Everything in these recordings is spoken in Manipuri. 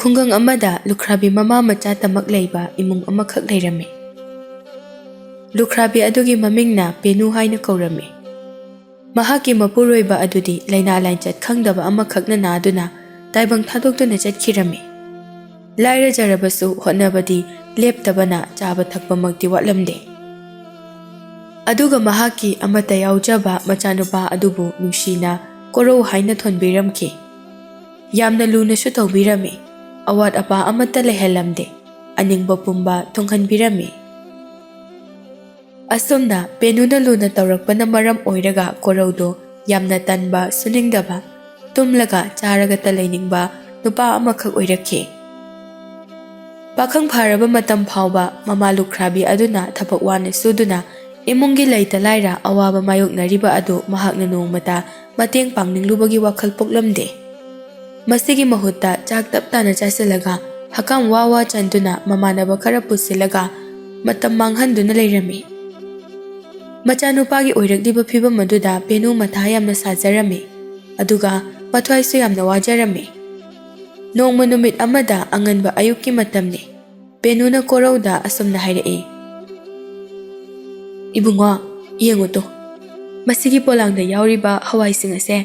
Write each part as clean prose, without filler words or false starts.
ꯈꯨꯡꯒꯪ ꯑꯃꯗ ꯂꯨꯈ꯭ꯔꯥꯕꯤ ꯃꯃꯥ ꯃꯆꯥ ꯇꯃꯛ ꯂꯩꯕ ꯏꯃꯨꯡ ꯑꯃꯈꯛ ꯂꯩꯔꯝꯃꯤ꯫ ꯂꯨꯈ꯭ꯔꯥꯕꯤ ꯑꯗꯨꯒꯤ ꯃꯃꯤꯡꯅ ꯄꯦꯅꯨ ꯍꯥꯏꯅ ꯀꯧꯔꯝꯃꯤ꯫ ꯃꯍꯥꯛꯀꯤ ꯃꯄꯨꯔꯣꯏꯕ ꯑꯗꯨꯗꯤ ꯂꯩꯅꯥ ꯂꯥꯏꯆꯠ ꯈꯪꯗꯕ ꯑꯃꯈꯛꯅ ꯅꯥꯗꯨꯅ ꯇꯥꯏꯕꯪ ꯊꯥꯗꯣꯛꯇꯨꯅ ꯆꯠꯈꯤꯔꯝꯃꯤ꯫ ꯂꯥꯏꯔꯖꯔꯕꯁꯨ ꯍꯣꯠꯅꯕꯗꯤ ꯂꯦꯞꯇꯕꯅ ꯆꯥꯕ ꯊꯛꯄꯃꯛꯇꯤ ꯋꯥꯠꯂꯝꯗꯦ꯫ ꯑꯗꯨꯒ ꯃꯍꯥꯛꯀꯤ ꯑꯃꯠꯇ ꯌꯥꯎꯖꯕ ꯃꯆꯥꯅꯨꯄꯥ ꯑꯗꯨꯕꯨ ꯅꯨꯡꯁꯤꯅ ꯀꯣꯔꯧ ꯍꯥꯏꯅ ꯊꯣꯟꯕꯤꯔꯝꯈꯤ꯫ ꯌꯥꯝꯅ ꯂꯨꯅꯁꯨ ꯇꯧꯕꯤꯔꯝꯃꯤ꯫ ꯑꯋꯥꯠ ꯑꯄꯥ ꯑꯃꯠꯇ ꯂꯩꯍꯜꯂꯝꯗꯦ꯫ ꯑꯅꯤꯡꯕ ꯄꯨꯝꯕ ꯊꯨꯡꯍꯟꯕꯤꯔꯝꯃꯤ꯫ ꯑꯁꯨꯝꯅ ꯄꯦꯅꯨꯅ ꯂꯨꯅ ꯇꯧꯔꯛꯄꯅ ꯃꯔꯝ ꯑꯣꯏꯔꯒ ꯀꯣꯔꯧꯗꯣ ꯌꯥꯝꯅ ꯇꯟꯕ, ꯁꯨꯅꯤꯡꯗꯕ, ꯇꯨꯝꯂꯒ ꯆꯥꯔꯒꯇ ꯂꯩꯅꯤꯡꯕ ꯅꯨꯄꯥ ꯑꯃꯈꯛ ꯑꯣꯏꯔꯛꯈꯤ꯫ ꯄꯥꯈꯪ ꯐꯥꯔꯕ ꯃꯇꯝ ꯐꯥꯎꯕ ꯃꯃꯥ ꯂꯨꯈ꯭ꯔꯥꯕꯤ ꯑꯗꯨꯅ ꯊꯕꯛ ꯋꯥꯅ ꯁꯨꯗꯨꯅ ꯏꯃꯨꯡꯒꯤ ꯂꯩꯇ ꯂꯥꯏꯔ ꯑꯋꯥꯕ ꯃꯥꯌꯣꯛꯅꯔꯤꯕ ꯑꯗꯨ ꯃꯍꯥꯛꯅ ꯅꯣꯡꯃꯇ ꯃꯇꯦꯡ ꯄꯥꯡꯅꯤꯡꯂꯨꯕꯒꯤ ꯋꯥꯈꯜ ꯄꯣꯛꯂꯝꯗꯦ꯫ ꯃꯁꯤꯒꯤ ꯃꯍꯨꯠꯇ ꯆꯥꯛ ꯇꯞ ꯇꯥꯅ ꯆꯥꯁꯤꯜꯂꯒ ꯍꯀꯥꯝ ꯋꯥ ꯋꯥ ꯆꯟꯗꯨꯅ ꯃꯃꯥꯟꯅꯕ ꯈꯔ ꯄꯨꯁꯤꯜꯂꯒ ꯃꯇꯝ ꯃꯥꯡꯍꯟꯗꯨꯅ ꯂꯩꯔꯝꯃꯤ꯫ ꯃꯆꯥꯅꯨꯄꯥꯒꯤ ꯑꯣꯏꯔꯛꯂꯤꯕ ꯐꯤꯚꯝ ꯑꯗꯨꯗ ꯄꯦꯅꯨ ꯃꯊꯥ ꯌꯥꯝꯅ ꯁꯥꯖꯔꯝꯃꯤ꯫ ꯑꯗꯨꯒ ꯃꯊ꯭ꯋꯥꯏꯁꯨ ꯌꯥꯝꯅ ꯋꯥꯖꯔꯝꯃꯤ꯫ ꯅꯣꯡꯃ ꯅꯨꯃꯤꯠ ꯑꯃꯗ ꯑꯉꯟꯕ ꯑꯌꯨꯛꯀꯤ ꯃꯇꯝꯅꯤ꯫ ꯄꯦꯅꯨꯅ ꯀꯣꯔꯧꯗ ꯑꯁꯨꯝꯅ ꯍꯥꯏꯔꯛꯏ, "ꯏꯕꯨꯡꯉꯣ, ꯌꯦꯡꯉꯨꯇꯣ, ꯃꯁꯤꯒꯤ ꯄꯣꯂꯥꯡꯗ ꯌꯥꯎꯔꯤꯕ ꯍꯋꯥꯏꯁꯤꯡ ꯑꯁꯦ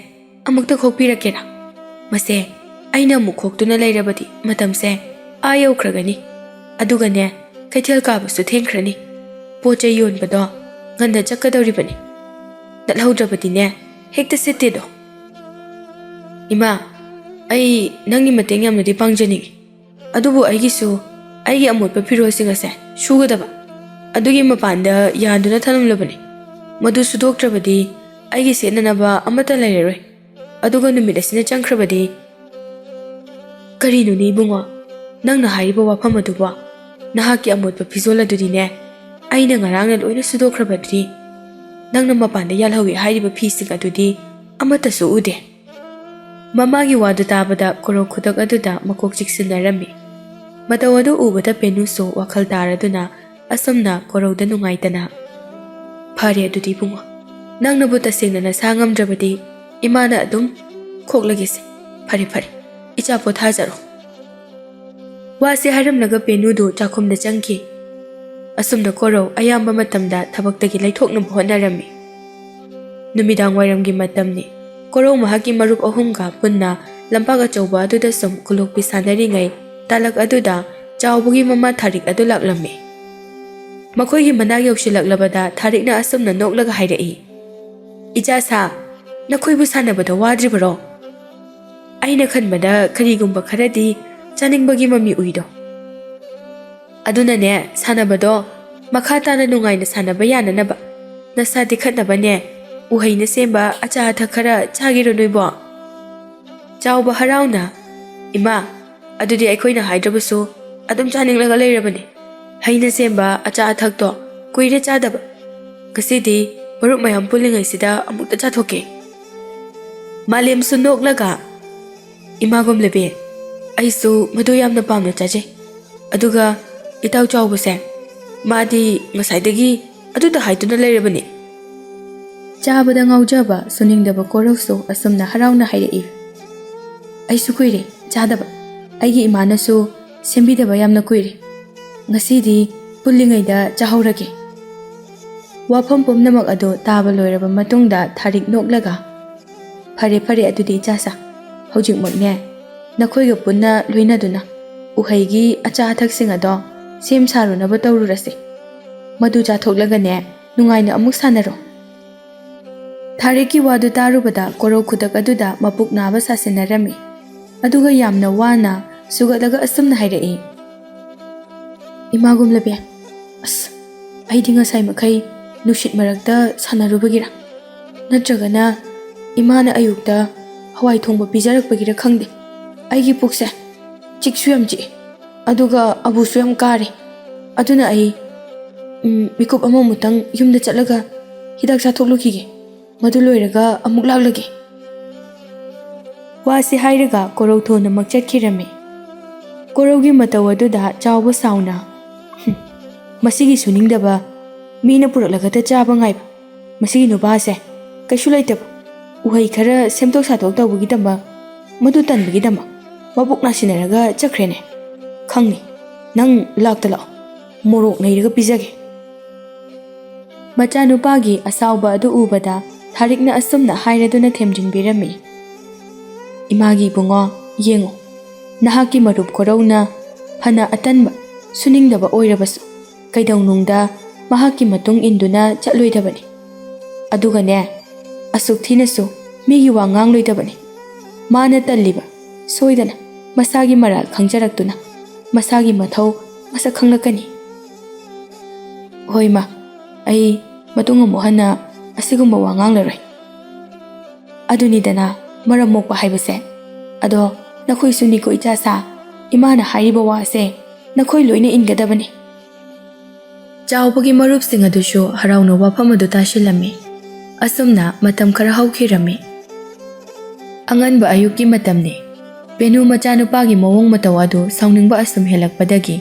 ꯑꯃꯨꯛꯇ ꯈꯣꯛꯄꯤꯔꯛꯀꯦꯔꯥ? ꯃꯁꯦ ꯑꯩꯅ ꯑꯃꯨꯛ ꯈꯣꯛꯇꯨꯅ ꯂꯩꯔꯕꯗꯤ ꯃꯇꯝꯁꯦ ꯑꯥ ꯌꯧꯈ꯭ꯔꯒꯅꯤ꯫ ꯑꯗꯨꯒꯅꯦ, ꯀꯩꯊꯦꯜ ꯀꯥꯕꯁꯨ ꯊꯦꯡꯈ꯭ꯔꯅꯤ꯫ ꯄꯣꯠ ꯆꯩ ꯌꯣꯟꯕꯗꯣ ꯉꯟꯅ ꯆꯠꯀꯗꯧꯔꯤꯕꯅꯤ꯫ ꯅꯠꯍꯧꯗ꯭ꯔꯕꯗꯤꯅꯦ ꯍꯦꯛꯇ ꯁꯤꯠꯇꯦꯗꯣ꯫ ꯏꯃꯥ, ꯑꯩ ꯅꯪꯒꯤ ꯃꯇꯦꯡ ꯌꯥꯝꯅꯗꯤ ꯄꯥꯡꯖꯅꯤꯡꯉꯤ꯫ ꯑꯗꯨꯕꯨ ꯑꯩꯒꯤꯁꯨ ꯑꯩꯒꯤ ꯑꯃꯣꯠꯄ ꯐꯤꯔꯣꯜꯁꯤꯡ ꯑꯁꯦ ꯁꯨꯒꯗꯕ, ꯑꯗꯨꯒꯤ ꯃꯄꯥꯟꯗ ꯌꯥꯟꯗꯨꯅ ꯊꯅꯝꯂꯕꯅꯤ꯫ ꯃꯗꯨ ꯁꯨꯗꯣꯛꯇ꯭ꯔꯕꯗꯤ ꯑꯩꯒꯤ ꯁꯦꯠꯅꯅꯕ ꯑꯃꯠꯇ ꯂꯩꯔꯔꯣꯏ꯫ ꯑꯗꯨꯒ ꯅꯨꯃꯤꯠ ꯑꯁꯤꯅ ꯆꯪꯈ꯭ꯔꯕꯗꯤ..." "ꯀꯔꯤꯅꯣꯅꯦ ꯏꯕꯨꯡꯉꯣ, ꯅꯪꯅ ꯍꯥꯏꯔꯤꯕ ꯋꯥꯐꯝ ꯑꯗꯨꯕꯣ? ꯅꯍꯥꯛꯀꯤ ꯑꯃꯣꯠꯄ ꯐꯤꯖꯣꯜ ꯑꯗꯨꯗꯤꯅꯦ ꯑꯩꯅ ꯉꯔꯥꯡꯅ ꯂꯣꯏꯅ ꯁꯨꯗꯣꯛꯈ꯭ꯔꯕꯗꯤ꯫ ꯅꯪꯅ ꯃꯄꯥꯟꯗ ꯌꯥꯜꯍꯧꯏ ꯍꯥꯏꯔꯤꯕ ꯐꯤꯁꯤꯡ ꯑꯗꯨꯗꯤ ꯑꯃꯠꯇꯁꯨ ꯎꯗꯦ." ꯃꯃꯥꯒꯤ ꯋꯥꯗꯨ ꯇꯥꯕꯗ ꯀꯣꯔꯧ ꯈꯨꯗꯛ ꯑꯗꯨꯗ ꯃꯀꯣꯛ ꯆꯤꯛꯁꯤꯟꯅꯔꯝꯃꯤ꯫ ꯃꯇꯧ ꯑꯗꯨ ꯎꯕꯗ ꯄꯦꯅꯨꯁꯨ ꯋꯥꯈꯜ ꯇꯥꯔꯗꯨꯅ ꯑꯁꯨꯝꯅ ꯀꯣꯔꯧꯗ ꯅꯨꯡꯉꯥꯏꯇꯅ, "ꯐꯔꯦ ꯑꯗꯨꯗꯤ ꯏꯕꯨꯡꯉꯣ, ꯅꯪꯅꯕꯨ ꯇꯁꯦꯡꯅ ꯅꯁꯥ ꯉꯝꯗ꯭ꯔꯕꯗꯤ ꯏꯃꯥꯅ ꯑꯗꯨꯝ ꯈꯣꯛꯂꯒꯦꯁꯦ꯫ ꯐꯔꯦ ꯐꯔꯦ, ꯏꯆꯥ ꯄꯣꯊꯥꯖꯔꯣ." ꯋꯥꯁꯤ ꯍꯥꯏꯔꯝꯂꯒ ꯄꯦꯅꯨꯗꯨ ꯆꯥꯛꯈꯨꯝꯗ ꯆꯪꯈꯤ꯫ ꯑꯁꯨꯝꯅ ꯀꯣꯔꯧ ꯑꯌꯥꯝꯕ ꯃꯇꯝꯗ ꯊꯕꯛꯇꯒꯤ ꯂꯩꯊꯣꯛꯅꯕ ꯍꯣꯠꯅꯔꯝꯃꯤ꯫ ꯅꯨꯃꯤꯗꯥꯡ ꯋꯥꯏꯔꯝꯒꯤ ꯃꯇꯝꯅꯤ꯫ ꯀꯣꯔꯧ ꯃꯍꯥꯛꯀꯤ ꯃꯔꯨꯞ ꯑꯍꯨꯝꯒ ꯄꯨꯟꯅ ꯂꯝꯄꯥꯛ ꯑꯆꯧꯕ ꯑꯗꯨꯗ ꯁꯨꯝ ꯈꯨꯂꯣꯛꯄꯤ ꯁꯥꯟꯅꯔꯤꯉꯩ ꯇꯥꯂꯛ ꯑꯗꯨꯗ ꯆꯥꯎꯕꯒꯤ ꯃꯃꯥ ꯊꯥꯔꯤꯛ ꯑꯗꯨ ꯂꯥꯛꯂꯝꯃꯤ꯫ ꯃꯈꯣꯏꯒꯤ ꯃꯅꯥꯛ ꯌꯧꯁꯤꯜꯂꯛꯂꯕꯗ ꯊꯥꯔꯤꯛꯅ ꯑꯁꯨꯝꯅ ꯅꯣꯛꯂꯒ ꯍꯥꯏꯔꯛꯏ, "ꯏꯆꯥꯁꯥ, ꯅꯈꯣꯏꯕꯨ ꯁꯥꯟꯅꯕꯗ ꯋꯥꯗ꯭ꯔꯤꯕꯔꯣ? ꯑꯩꯅ ꯈꯟꯕꯗ ꯀꯔꯤꯒꯨꯝꯕ ꯈꯔꯗꯤ ꯆꯥꯅꯤꯡꯕꯒꯤ ꯃꯃꯤ ꯎꯏꯗꯣ꯫ ꯑꯗꯨꯅꯅꯦ, ꯁꯥꯟꯅꯕꯗꯣ ꯃꯈꯥ ꯇꯥꯅ ꯅꯨꯡꯉꯥꯏꯅ ꯁꯥꯟꯅꯕ ꯌꯥꯅꯅꯕ ꯅꯁꯥ ꯇꯦꯛꯈꯠꯅꯕꯅꯦ ꯎꯍꯩꯅ ꯁꯦꯝꯕ ꯑꯆꯥ ꯑꯊꯛ ꯈꯔ ꯆꯥꯒꯦꯔꯣ ꯅꯣꯏꯕꯣ?" ꯆꯥꯎꯕ ꯍꯔꯥꯎꯅ, "ꯏꯃꯥ, ꯑꯗꯨꯗꯤ ꯑꯩꯈꯣꯏꯅ ꯍꯥꯏꯗ꯭ꯔꯕꯁꯨ ꯑꯗꯨꯝ ꯆꯥꯅꯤꯡꯂꯒ ꯂꯩꯔꯕꯅꯤ꯫ ꯍꯩꯅ ꯁꯦꯝꯕ ꯑꯆꯥ ꯑꯊꯛꯇꯣ ꯀꯨꯏꯔꯦ ꯆꯥꯗꯕ꯫ ꯉꯁꯤꯗꯤ ꯃꯔꯨꯞ ꯃꯌꯥꯝ ꯄꯨꯜꯂꯤꯉꯩꯁꯤꯗ ꯑꯃꯨꯛꯇ ꯆꯥꯊꯣꯛꯀꯦ." ꯃꯥꯂꯦꯝꯁꯨ ꯅꯣꯛꯂꯒ, "ꯏꯃꯥꯒꯨꯝꯂꯕꯤ, ꯑꯩꯁꯨ ꯃꯗꯨ ꯌꯥꯝꯅ ꯄꯥꯝꯅ ꯆꯥꯖꯩ꯫ ꯑꯗꯨꯒ ꯏꯇꯥꯎ ꯆꯥꯎꯕꯁꯦ, ꯃꯥꯗꯤ ꯉꯁꯥꯏꯗꯒꯤ ꯑꯗꯨꯗ ꯍꯥꯏꯗꯨꯅ ꯂꯩꯔꯕꯅꯤ." ꯆꯥꯕꯗ ꯉꯥꯎꯖꯕ ꯁꯨꯅꯤꯡꯗꯕ ꯀꯣꯔꯧꯁꯨ ꯑꯁꯨꯝꯅ ꯍꯔꯥꯎꯅ ꯍꯥꯏꯔꯛꯏ, "ꯑꯩꯁꯨ ꯀꯨꯏꯔꯦ ꯆꯥꯗꯕ꯫ ꯑꯩꯒꯤ ꯏꯃꯥꯅꯁꯨ ꯁꯦꯝꯕꯤꯗꯕ ꯌꯥꯝꯅ ꯀꯨꯏꯔꯦ꯫ ꯉꯁꯤꯗꯤ ꯄꯨꯜꯂꯤꯉꯩꯗ ꯆꯥꯍꯧꯔꯒꯦ." ꯋꯥꯐꯝ ꯄꯨꯝꯅꯃꯛ ꯑꯗꯨ ꯇꯥꯕ ꯂꯣꯏꯔꯕ ꯃꯇꯨꯡꯗ ꯊꯥꯔꯤꯛ ꯅꯣꯛꯂꯒ, "ꯐꯔꯦ ꯐꯔꯦ ꯑꯗꯨꯗꯤ ꯏꯆꯥꯁꯥ, ꯍꯧꯖꯤꯛꯃꯛꯅꯦ ꯅꯈꯣꯏꯒ ꯄꯨꯟꯅ ꯂꯣꯏꯅꯗꯨꯅ ꯎꯍꯩꯒꯤ ꯑꯆꯥ ꯑꯊꯛꯁꯤꯡ ꯑꯗꯣ ꯁꯦꯝ ꯁꯥꯔꯨꯅꯕ ꯇꯧꯔꯨꯔꯁꯦ꯫ ꯃꯗꯨ ꯆꯥꯊꯣꯛꯂꯒꯅꯦ ꯅꯨꯡꯉꯥꯏꯅ ꯑꯃꯨꯛ ꯁꯥꯟꯅꯔꯣ." ꯊꯥꯔꯤꯛꯀꯤ ꯋꯥꯗꯨ ꯇꯥꯔꯨꯕꯗ ꯀꯣꯔꯧ ꯈꯨꯗꯛ ꯑꯗꯨꯗ ꯃꯄꯨꯛ ꯅꯥꯕ ꯁꯥꯁꯤꯟꯅꯔꯝꯃꯤ꯫ ꯑꯗꯨꯒ ꯌꯥꯝꯅ ꯋꯥꯅ ꯁꯨꯒꯠꯂꯒ ꯑꯁꯨꯝꯅ ꯍꯥꯏꯔꯛꯏ, "ꯏꯃꯥꯒꯨꯝꯂꯕꯤ, ꯑꯁ, ꯑꯩꯗꯤ ꯉꯁꯥꯏ ꯃꯈꯩ ꯅꯨꯡꯁꯤꯠ ꯃꯔꯛꯇ ꯁꯥꯟꯅꯔꯨꯕꯒꯤꯔ, ꯅꯠꯇ꯭ꯔꯒꯅ ꯏꯃꯥꯅ ꯑꯌꯨꯛꯇ ꯍꯋꯥꯏ ꯊꯣꯡꯕ ꯄꯤꯖꯔꯛꯄꯒꯤꯔ ꯈꯪꯗꯦ, ꯑꯩꯒꯤ ꯄꯨꯛꯁꯦ ꯆꯤꯛꯁꯨ ꯌꯥꯝ ꯆꯤꯛꯏ, ꯑꯗꯨꯒ ꯑꯕꯨꯁꯨ ꯌꯥꯝ ꯀꯥꯔꯦ꯫ ꯑꯗꯨꯅ ꯑꯩ ꯃꯤꯀꯨꯞ ꯑꯃꯃꯨꯛꯇꯪ ꯌꯨꯝꯗ ꯆꯠꯂꯒ ꯍꯤꯗꯥꯛ ꯆꯥꯊꯣꯛꯂꯨꯈꯤꯒꯦ꯫ ꯃꯗꯨ ꯂꯣꯏꯔꯒ ꯑꯃꯨꯛ ꯂꯥꯛꯂꯒꯦ." ꯋꯥꯁꯤ ꯍꯥꯏꯔꯒ ꯀꯣꯔꯧ ꯊꯨꯅꯃꯛ ꯆꯠꯈꯤꯔꯝꯃꯤ꯫ ꯀꯣꯔꯧꯒꯤ ꯃꯇꯧ ꯑꯗꯨꯗ ꯆꯥꯎꯕ ꯁꯥꯎꯅ, "ꯃꯁꯤꯒꯤ ꯁꯨꯅꯤꯡꯗꯕ, ꯃꯤꯅ ꯄꯨꯔꯛꯂꯒꯇ ꯆꯥꯕ ꯉꯥꯏꯕ ꯃꯁꯤꯒꯤ ꯅꯨꯄꯥꯁꯦ ꯀꯩꯁꯨ ꯂꯩꯇꯕ, ꯎꯍꯩ ꯈꯔ ꯁꯦꯝꯗꯣꯛ ꯁꯥꯗꯣꯛ ꯇꯧꯕꯒꯤꯗꯃꯛ, ꯃꯗꯨ ꯇꯟꯕꯒꯤꯗꯃꯛ ꯃꯕꯨꯛ ꯅꯥꯁꯤꯟꯅꯔꯒ ꯆꯠꯈ꯭ꯔꯦꯅꯦ ꯈꯪꯅꯤ ꯅꯪ ꯂꯥꯛꯇ ꯂꯥꯛꯑꯣ ꯃꯣꯔꯣꯛ ꯅꯩꯔꯒ ꯄꯤꯖꯒꯦ ꯃꯆꯥꯅꯨꯄꯥꯒꯤ ꯑꯁꯥꯎꯕ ꯑꯗꯨ ꯎꯕꯗ ꯊꯥꯔꯤꯛꯅ ꯑꯁꯨꯝꯅ ꯍꯥꯏꯔꯗꯨꯅ ꯊꯦꯝꯖꯤꯟꯕꯤꯔꯝꯃꯤ ꯏꯃꯥꯒꯤ ꯏꯕꯨꯡꯉꯣ ꯌꯦꯡꯉꯨ ꯅꯍꯥꯛꯀꯤ ꯃꯔꯨꯞ ꯀꯣꯔꯧꯅ ꯐꯅ ꯑꯇꯟꯕ ꯁꯨꯅꯤꯡꯗꯕ ꯑꯣꯏꯔꯕꯁꯨ ꯀꯩꯗꯧꯅꯨꯡꯗ ꯃꯍꯥꯛꯀꯤ ꯃꯇꯨꯡ ꯏꯟꯗꯨꯅ ꯆꯠꯂꯣꯏꯗꯕꯅꯤ ꯑꯗꯨꯒꯅꯦ ꯑꯁꯨꯛ ꯊꯤꯅꯁꯨ ꯃꯤꯒꯤ ꯋꯥ ꯉꯥꯡꯂꯣꯏꯗꯕꯅꯤ ꯃꯥꯅ ꯇꯜꯂꯤꯕ ꯁꯣꯏꯗꯅ ꯃꯁꯥꯒꯤ ꯃꯔꯥꯜ ꯈꯪꯖꯔꯛꯇꯨꯅ ꯃꯁꯥꯒꯤ ꯃꯊꯧ ꯃꯁꯛ ꯈꯪꯂꯛꯀꯅꯤ ꯍꯣꯏ ꯃꯥ ꯑꯩ ꯃꯇꯨꯡ ꯑꯃꯨꯛ ꯍꯟꯅ ꯑꯁꯤꯒꯨꯝꯕ ꯋꯥ ꯉꯥꯡꯂꯔꯣꯏ ꯑꯗꯨꯅꯤꯗꯅ ꯃꯔꯝ ꯃꯣꯛꯄ ꯍꯥꯏꯕꯁꯦ ꯑꯗꯣ ꯅꯈꯣꯏꯁꯨꯅꯤꯀꯣ ꯏꯆꯥꯁꯥ ꯏꯃꯥꯅ ꯍꯥꯏꯔꯤꯕ ꯋꯥꯁꯦ ꯅꯈꯣꯏ ꯂꯣꯏꯅ ꯏꯟꯒꯗꯕꯅꯤ ꯆꯥꯎꯕꯒꯤ ꯃꯔꯨꯞꯁꯤꯡ ꯑꯗꯨꯁꯨ ꯍꯔꯥꯎꯅ ꯋꯥꯐꯝ ꯑꯗꯨ ꯇꯥꯁꯤꯜꯂꯝꯃꯤ ꯑꯁꯨꯝꯅ ꯃꯇꯝ ꯈꯔ ꯍꯧꯈꯤꯔꯝꯃꯤ ꯑꯉꯟꯕ ꯑꯌꯨꯛꯀꯤ ꯃꯇꯝꯅꯤ ꯄꯦꯅꯨ ꯃꯆꯥꯅꯨꯄꯥꯒꯤ ꯃꯑꯣꯡ ꯃꯇꯧ ꯑꯗꯨ ꯁꯥꯎꯅꯤꯡꯕ ꯑꯁꯨꯝ ꯍꯦꯜꯂꯛꯄꯗꯒꯤ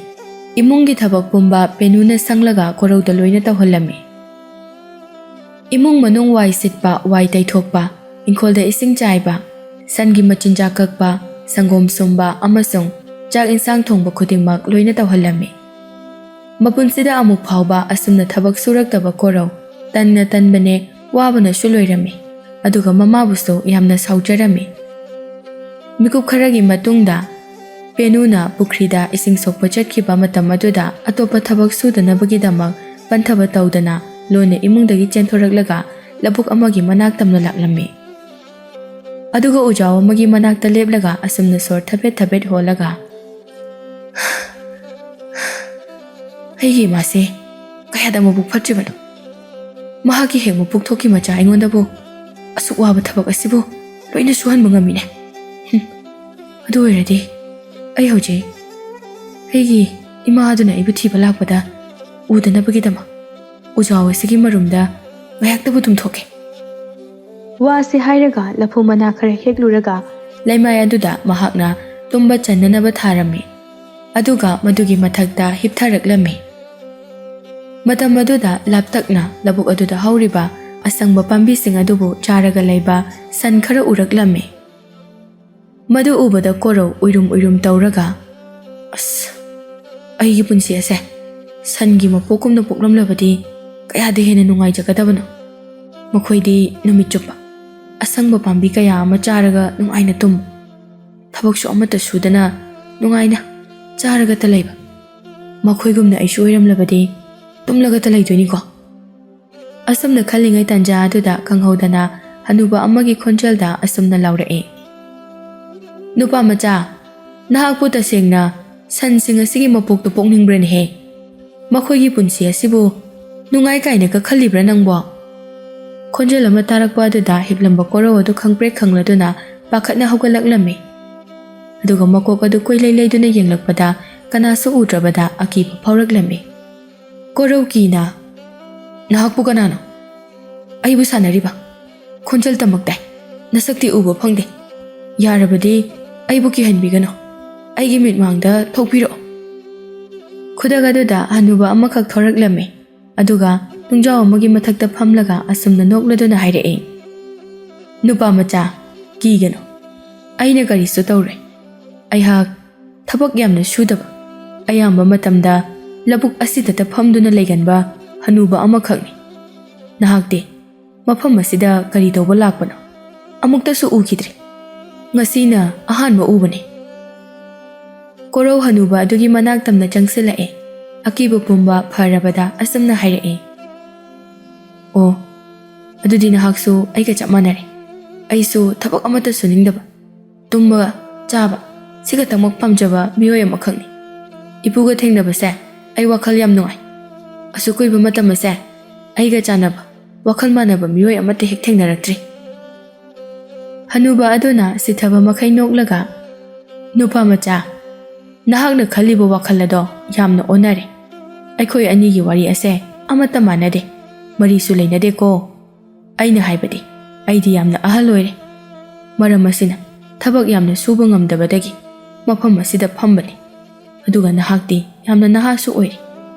ꯏꯃꯨꯡꯒꯤ ꯊꯕꯛ ꯄꯨꯝꯕ ꯄꯦꯅꯨꯅ ꯁꯪꯂꯒ ꯀꯣꯔꯧꯗ ꯂꯣꯏꯅ ꯇꯧꯍꯜꯂꯝꯃꯤ ꯏꯃꯨꯡ ꯃꯅꯨꯡ ꯋꯥꯏ ꯁꯤꯠꯄ ꯋꯥꯏ ꯇꯩꯊꯣꯛꯄ ꯏꯪꯈꯣꯜꯗ ꯏꯁꯤꯡ ꯆꯥꯏꯕ ꯁꯟꯒꯤ ꯃꯆꯤꯟꯖꯥꯛ ꯀꯛꯄ ꯁꯪꯒꯣꯝ ꯁꯨꯝꯕ ꯑꯃꯁꯨꯡ ꯆꯥꯛ ꯏꯟꯁꯥꯡ ꯊꯣꯡꯕ ꯈꯨꯗꯤꯡꯃꯛ ꯂꯣꯏꯅ ꯇꯧꯍꯜꯂꯝꯃꯤ ꯃꯄꯨꯟꯁꯤꯗ ꯑꯃꯨꯛ ꯐꯥꯎꯕ ꯑꯁꯨꯝꯅ ꯊꯕꯛ ꯁꯨꯔꯛꯇꯕ ꯀꯣꯔꯧ ꯇꯟꯅ ꯇꯟꯕꯅꯦ ꯋꯥꯕꯅꯁꯨ ꯂꯣꯏꯔꯝꯃꯤ ꯑꯗꯨꯒ ꯃꯃꯥꯕꯨꯁꯨ ꯌꯥꯝꯅ ꯁꯥꯎꯖꯔꯝꯃꯤ ꯃꯤꯀꯨꯞ ꯈꯔꯒꯤ ꯃꯇꯨꯡꯗ ꯄꯦꯅꯨꯅ ꯄꯨꯈ꯭ꯔꯤꯗ ꯏꯁꯤꯡ ꯁꯣꯛꯄ ꯆꯠꯈꯤꯕ ꯃꯇꯝ ꯑꯗꯨꯗ ꯑꯇꯣꯞꯄ ꯊꯕꯛ ꯁꯨꯗꯅꯕꯒꯤꯗꯃꯛ ꯄꯟꯊꯕ ꯇꯧꯗꯅ ꯂꯣꯟꯅ ꯏꯃꯨꯡꯗꯒꯤ ꯆꯦꯟꯊꯣꯔꯛꯂꯒ ꯂꯧꯕꯨꯛ ꯑꯃꯒꯤ ꯃꯅꯥꯛ ꯇꯝꯅ ꯂꯥꯛꯂꯝꯃꯤ ꯑꯗꯨꯒ ꯎꯖꯥꯎ ꯑꯃꯒꯤ ꯃꯅꯥꯛꯇ ꯂꯦꯞꯂꯒ ꯑꯁꯨꯝꯅ ꯁꯣꯔ ꯊꯕꯦꯠ ꯊꯕꯦꯠ ꯍꯣꯜꯂꯒ ꯑꯩꯒꯤ ꯏꯃꯥꯁꯦ ꯀꯌꯥꯗ ꯃꯕꯨꯛ ꯐꯠꯇ꯭ꯔꯤꯕꯅꯣ ꯃꯍꯥꯛꯀꯤ ꯍꯦꯛ ꯃꯄꯨꯛ ꯊꯣꯛꯈꯤ ꯃꯆꯥ ꯑꯩꯉꯣꯟꯗꯕꯨ ꯑꯁꯨꯛ ꯋꯥꯕ ꯊꯕꯛ ꯑꯁꯤꯕꯨ ꯂꯣꯏꯅ ꯁꯨꯍꯟꯕ ꯉꯝꯃꯤꯅꯦ ꯑꯗꯨ ꯑꯣꯏꯔꯗꯤ ꯑꯩ ꯍꯧꯖꯤꯛ ꯑꯩꯒꯤ ꯏꯃꯥ ꯑꯗꯨꯅ ꯑꯩꯕꯨ ꯊꯤꯕ ꯂꯥꯛꯄꯗ ꯎꯗꯅꯕꯒꯤꯗꯃꯛ ꯎꯖꯥꯎ ꯑꯁꯤꯒꯤ ꯃꯔꯨꯝꯗ ꯉꯥꯏꯍꯥꯛꯇꯕꯨ ꯇꯨꯝꯊꯣꯛꯀꯦ ꯋꯥꯁꯤ ꯍꯥꯏꯔꯒ ꯂꯐꯨ ꯃꯅꯥ ꯈꯔ ꯍꯦꯛꯂꯨꯔꯒ ꯂꯩꯃꯥꯏ ꯑꯗꯨꯗ ꯃꯍꯥꯛꯅ ꯇꯨꯝꯕ ꯆꯟꯅꯅꯕ ꯊꯥꯔꯝꯃꯤ ꯑꯗꯨꯒ ꯃꯗꯨꯒꯤ ꯃꯊꯛꯇ ꯍꯤꯞꯊꯔꯛꯂꯝꯃꯤ ꯃꯇꯝ ꯑꯗꯨꯗ ꯂꯥꯞꯇꯛꯅ ꯂꯧꯕꯨꯛ ꯑꯗꯨꯗ ꯍꯧꯔꯤꯕ ꯑꯁꯪꯕ ꯄꯥꯝꯕꯤꯁꯤꯡ ꯑꯗꯨꯕꯨ ꯆꯥꯔꯒ ꯂꯩꯕ ꯁꯟ ꯈꯔ ꯎꯔꯛꯂꯝꯃꯤ ꯃꯗꯨ ꯎꯕꯗ ꯀꯣꯔꯧ ꯎꯏꯔꯨꯝ ꯎꯏꯔꯨꯝ ꯇꯧꯔꯒ ꯑꯁ ꯑꯩꯒꯤ ꯄꯨꯟꯁꯤ ꯑꯁꯦ ꯁꯟꯒꯤ ꯃꯄꯣꯛꯀꯨꯝꯅ ꯄꯣꯛꯂꯝꯂꯕꯗꯤ ꯀꯌꯥꯗ ꯍꯦꯟꯅ ꯅꯨꯡꯉꯥꯏꯖꯒꯗꯕꯅꯣ ꯃꯈꯣꯏꯗꯤ ꯅꯨꯃꯤꯠ ꯆꯨꯞꯄ ꯑꯁꯪꯕ ꯄꯥꯝꯕꯤ ꯀꯌా ꯑꯃ ꯆꯥꯔꯒ ꯅꯨꯡꯉꯥꯏꯅ ꯇꯨꯝꯃꯨ ꯊꯕꯛꯁꯨ ꯑꯃꯠꯇ ꯁꯨꯗꯅ ꯅꯨꯡꯉꯥꯏꯅ ꯆꯥꯔꯒꯇ ꯂꯩꯕ ꯃꯈꯣꯏꯒꯨꯝꯅ ꯑꯩꯁꯨ ꯑꯣꯏꯔꯝꯂꯕꯗꯤ ꯇꯨꯝꯂꯒꯇ ꯂꯩꯗꯣꯏꯅꯤꯀꯣ ꯑꯁꯨꯝꯅ ꯈꯜꯂꯤꯉꯩ ꯇꯥꯟꯖꯥ ꯑꯗꯨꯗ ꯈꯪꯍꯧꯗꯅ ꯍꯅꯨꯕ ꯑꯃꯒꯤ ꯈꯣꯟꯖꯦꯜꯗ ꯑꯁꯨꯝꯅ ꯂꯥꯎꯔꯛꯏ ꯅꯨꯄꯥ ꯃꯆꯥ ꯅꯍꯥꯛꯄꯨ ꯇꯁꯦꯡꯅ ꯁꯟꯁꯤꯡ ꯑꯁꯤꯒꯤ ꯃꯄꯣꯛꯇꯨ ꯄꯣꯛꯅꯤꯡꯕ꯭ꯔꯅꯦꯍꯦ ꯃꯈꯣꯏꯒꯤ ꯄꯨꯟꯁꯤ ꯑꯁꯤꯕꯨ ꯅꯨꯡꯉꯥꯏ ꯀꯥꯏꯅꯒ ꯈꯜꯂꯤꯕ꯭ꯔꯥ ꯅꯪꯕꯣ ꯈꯣꯟꯖꯦꯜ ꯑꯃ ꯇꯥꯔꯛꯄ ꯑꯗꯨꯗ ꯍꯤꯞꯂꯝꯕ ꯀꯣꯔꯧ ꯑꯗꯨ ꯈꯪꯄ꯭ꯔꯦꯛ ꯈꯪꯂꯗꯨꯅ ꯄꯥꯈꯠꯅ ꯍꯧꯒꯠꯂꯛꯂꯝꯃꯤ ꯑꯗꯨꯒ ꯃꯀꯣꯛ ꯑꯗꯨ ꯀꯣꯏꯂꯩ ꯂꯩꯗꯨꯅ ꯌꯦꯡꯂꯛꯄꯗ ꯀꯅꯥꯁꯨ ꯎꯗ꯭ꯔꯕꯗ ꯑꯀꯤꯕ ꯐꯥꯎꯔꯛꯂꯝꯃꯤ ꯀꯣꯔꯧ ꯀꯤꯅ ꯅꯍꯥꯛꯄꯨ ꯀꯅꯥꯅꯣ ꯑꯩꯕꯨ ꯁꯥꯟꯅꯔꯤꯕ ꯈꯣꯟꯖꯦꯜ ꯇꯃꯛ ꯇꯥꯏ ꯅꯁꯛꯇꯤ ꯎꯕ ꯐꯪꯗꯦ ꯌꯥꯔꯕꯗꯤ ꯑꯩꯕꯨ ꯀꯤꯍꯟꯕꯤꯒꯅꯨ ꯑꯩꯒꯤ ꯃꯤꯠꯃꯥꯡꯗ ꯊꯣꯛꯄꯤꯔꯛꯑꯣ ꯈꯨꯗꯛ ꯑꯗꯨꯗ ꯍꯅꯨꯕ ꯑꯃꯈꯛ ꯊꯣꯔꯛꯂꯝꯃꯤ ꯑꯗꯨꯒ ꯅꯨꯡꯖꯥꯎ ꯑꯃꯒꯤ ꯃꯊꯛꯇ ꯐꯝꯂꯒ ꯑꯁꯨꯝꯅ ꯅꯣꯛꯂꯗꯨꯅ ꯍꯥꯏꯔꯛꯏ ꯅꯨꯄꯥ ꯃꯆꯥ ꯀꯤꯒꯅꯨ ꯑꯩꯅ ꯀꯔꯤꯁꯨ ꯇꯧꯔꯣꯏ ꯑꯩꯍꯥꯛ ꯊꯕꯛ ꯌꯥꯝꯅ ꯁꯨꯗꯕ ꯑꯌꯥꯝꯕ ꯃꯇꯝꯗ ꯂꯧꯕꯨꯛ ꯑꯁꯤꯗꯇ ꯐꯝꯗꯨꯅ ꯂꯩꯒꯟꯕ ꯍꯅꯨꯕ ꯑꯃꯈꯛꯅꯤ ꯅꯍꯥꯛꯇꯤ ꯃꯐꯝ ꯑꯁꯤꯗ ꯀꯔꯤ ꯇꯧꯕ ꯂꯥꯛꯄꯅꯣ ꯑꯃꯨꯛꯇꯁꯨ ꯎꯈꯤꯗ꯭ꯔꯤ ꯉꯁꯤꯅ ꯑꯍꯥꯟꯕ ꯎꯕꯅꯤ ꯀꯣꯔꯧ ꯍꯅꯨꯕ ꯑꯗꯨꯒꯤ ꯃꯅꯥꯛ ꯇꯝꯅ ꯆꯪꯁꯤꯜꯂꯛꯑꯦ ꯑꯀꯤꯕ ꯄꯨꯝꯕ ꯐꯔꯕꯗ ꯑꯁꯨꯝꯅ ꯍꯥꯏꯔꯛꯏ ꯑꯣ ꯑꯗꯨꯗꯤ ꯅꯍꯥꯛꯁꯨ ꯑꯩꯒ ꯆꯞ ꯃꯥꯟꯅꯔꯦ ꯑꯩꯁꯨ ꯊꯕꯛ ꯑꯃꯠꯇ ꯁꯨꯅꯤꯡꯗꯕ ꯇꯨꯝꯕꯒ ꯆꯥꯕ ꯁꯤꯒꯇꯃꯛ ꯄꯥꯝꯖꯕ ꯃꯤꯑꯣꯏ ꯑꯃꯈꯛꯅꯤ ꯏꯄꯨꯒ ꯊꯦꯡꯅꯕꯁꯦ ꯑꯩ ꯋꯥꯈꯜ ꯌꯥꯝ ꯅꯨꯡꯉꯥꯏ ꯑꯁꯨꯛ ꯀꯨꯏꯕ ꯃꯇꯝ ꯑꯁꯦ ꯑꯩꯒ ꯆꯥꯟꯅꯕ ꯋꯥꯈꯜ ꯃꯥꯟꯅꯕ ꯃꯤꯑꯣꯏ ꯑꯃꯠꯇ ꯍꯦꯛ ꯊꯦꯡꯅꯔꯛꯇ꯭ꯔꯤ ꯍꯅꯨꯕ ꯑꯗꯨꯅ ꯁꯤꯊꯕ ꯃꯈꯩ ꯅꯣꯛꯂꯒ ꯅꯨꯄꯥ ꯃꯆꯥ ꯅꯍꯥꯛꯅ ꯈꯜꯂꯤꯕ ꯋꯥꯈꯜ ꯑꯗꯣ ꯌꯥꯝꯅ ꯑꯣꯟꯅꯔꯦ ꯑꯩꯈꯣꯏ ꯑꯅꯤꯒꯤ ꯋꯥꯔꯤ ꯑꯁꯦ ꯑꯃꯠꯇ ꯃꯥꯟꯅꯗꯦ ꯃꯔꯤꯁꯨ ꯂꯩꯅꯗꯦꯀꯣ ꯑꯩꯅ ꯍꯥꯏꯕꯗꯤ ꯑꯩꯗꯤ ꯌꯥꯝꯅ ꯑꯍꯜ ꯑꯣꯏꯔꯦ ꯃꯔꯝ ꯑꯁꯤꯅ ꯊꯕꯛ ꯌꯥꯝꯅ ꯁꯨꯕ ꯉꯝꯗꯕꯗꯒꯤ ꯃꯐꯝ ꯑꯁꯤꯗ ꯐꯝꯕꯅꯤ ꯑꯗꯨꯒ ꯅꯍꯥꯛꯇꯤ ꯌꯥꯝꯅ ꯅꯍꯥꯁꯨ ꯑꯣꯏꯔꯤ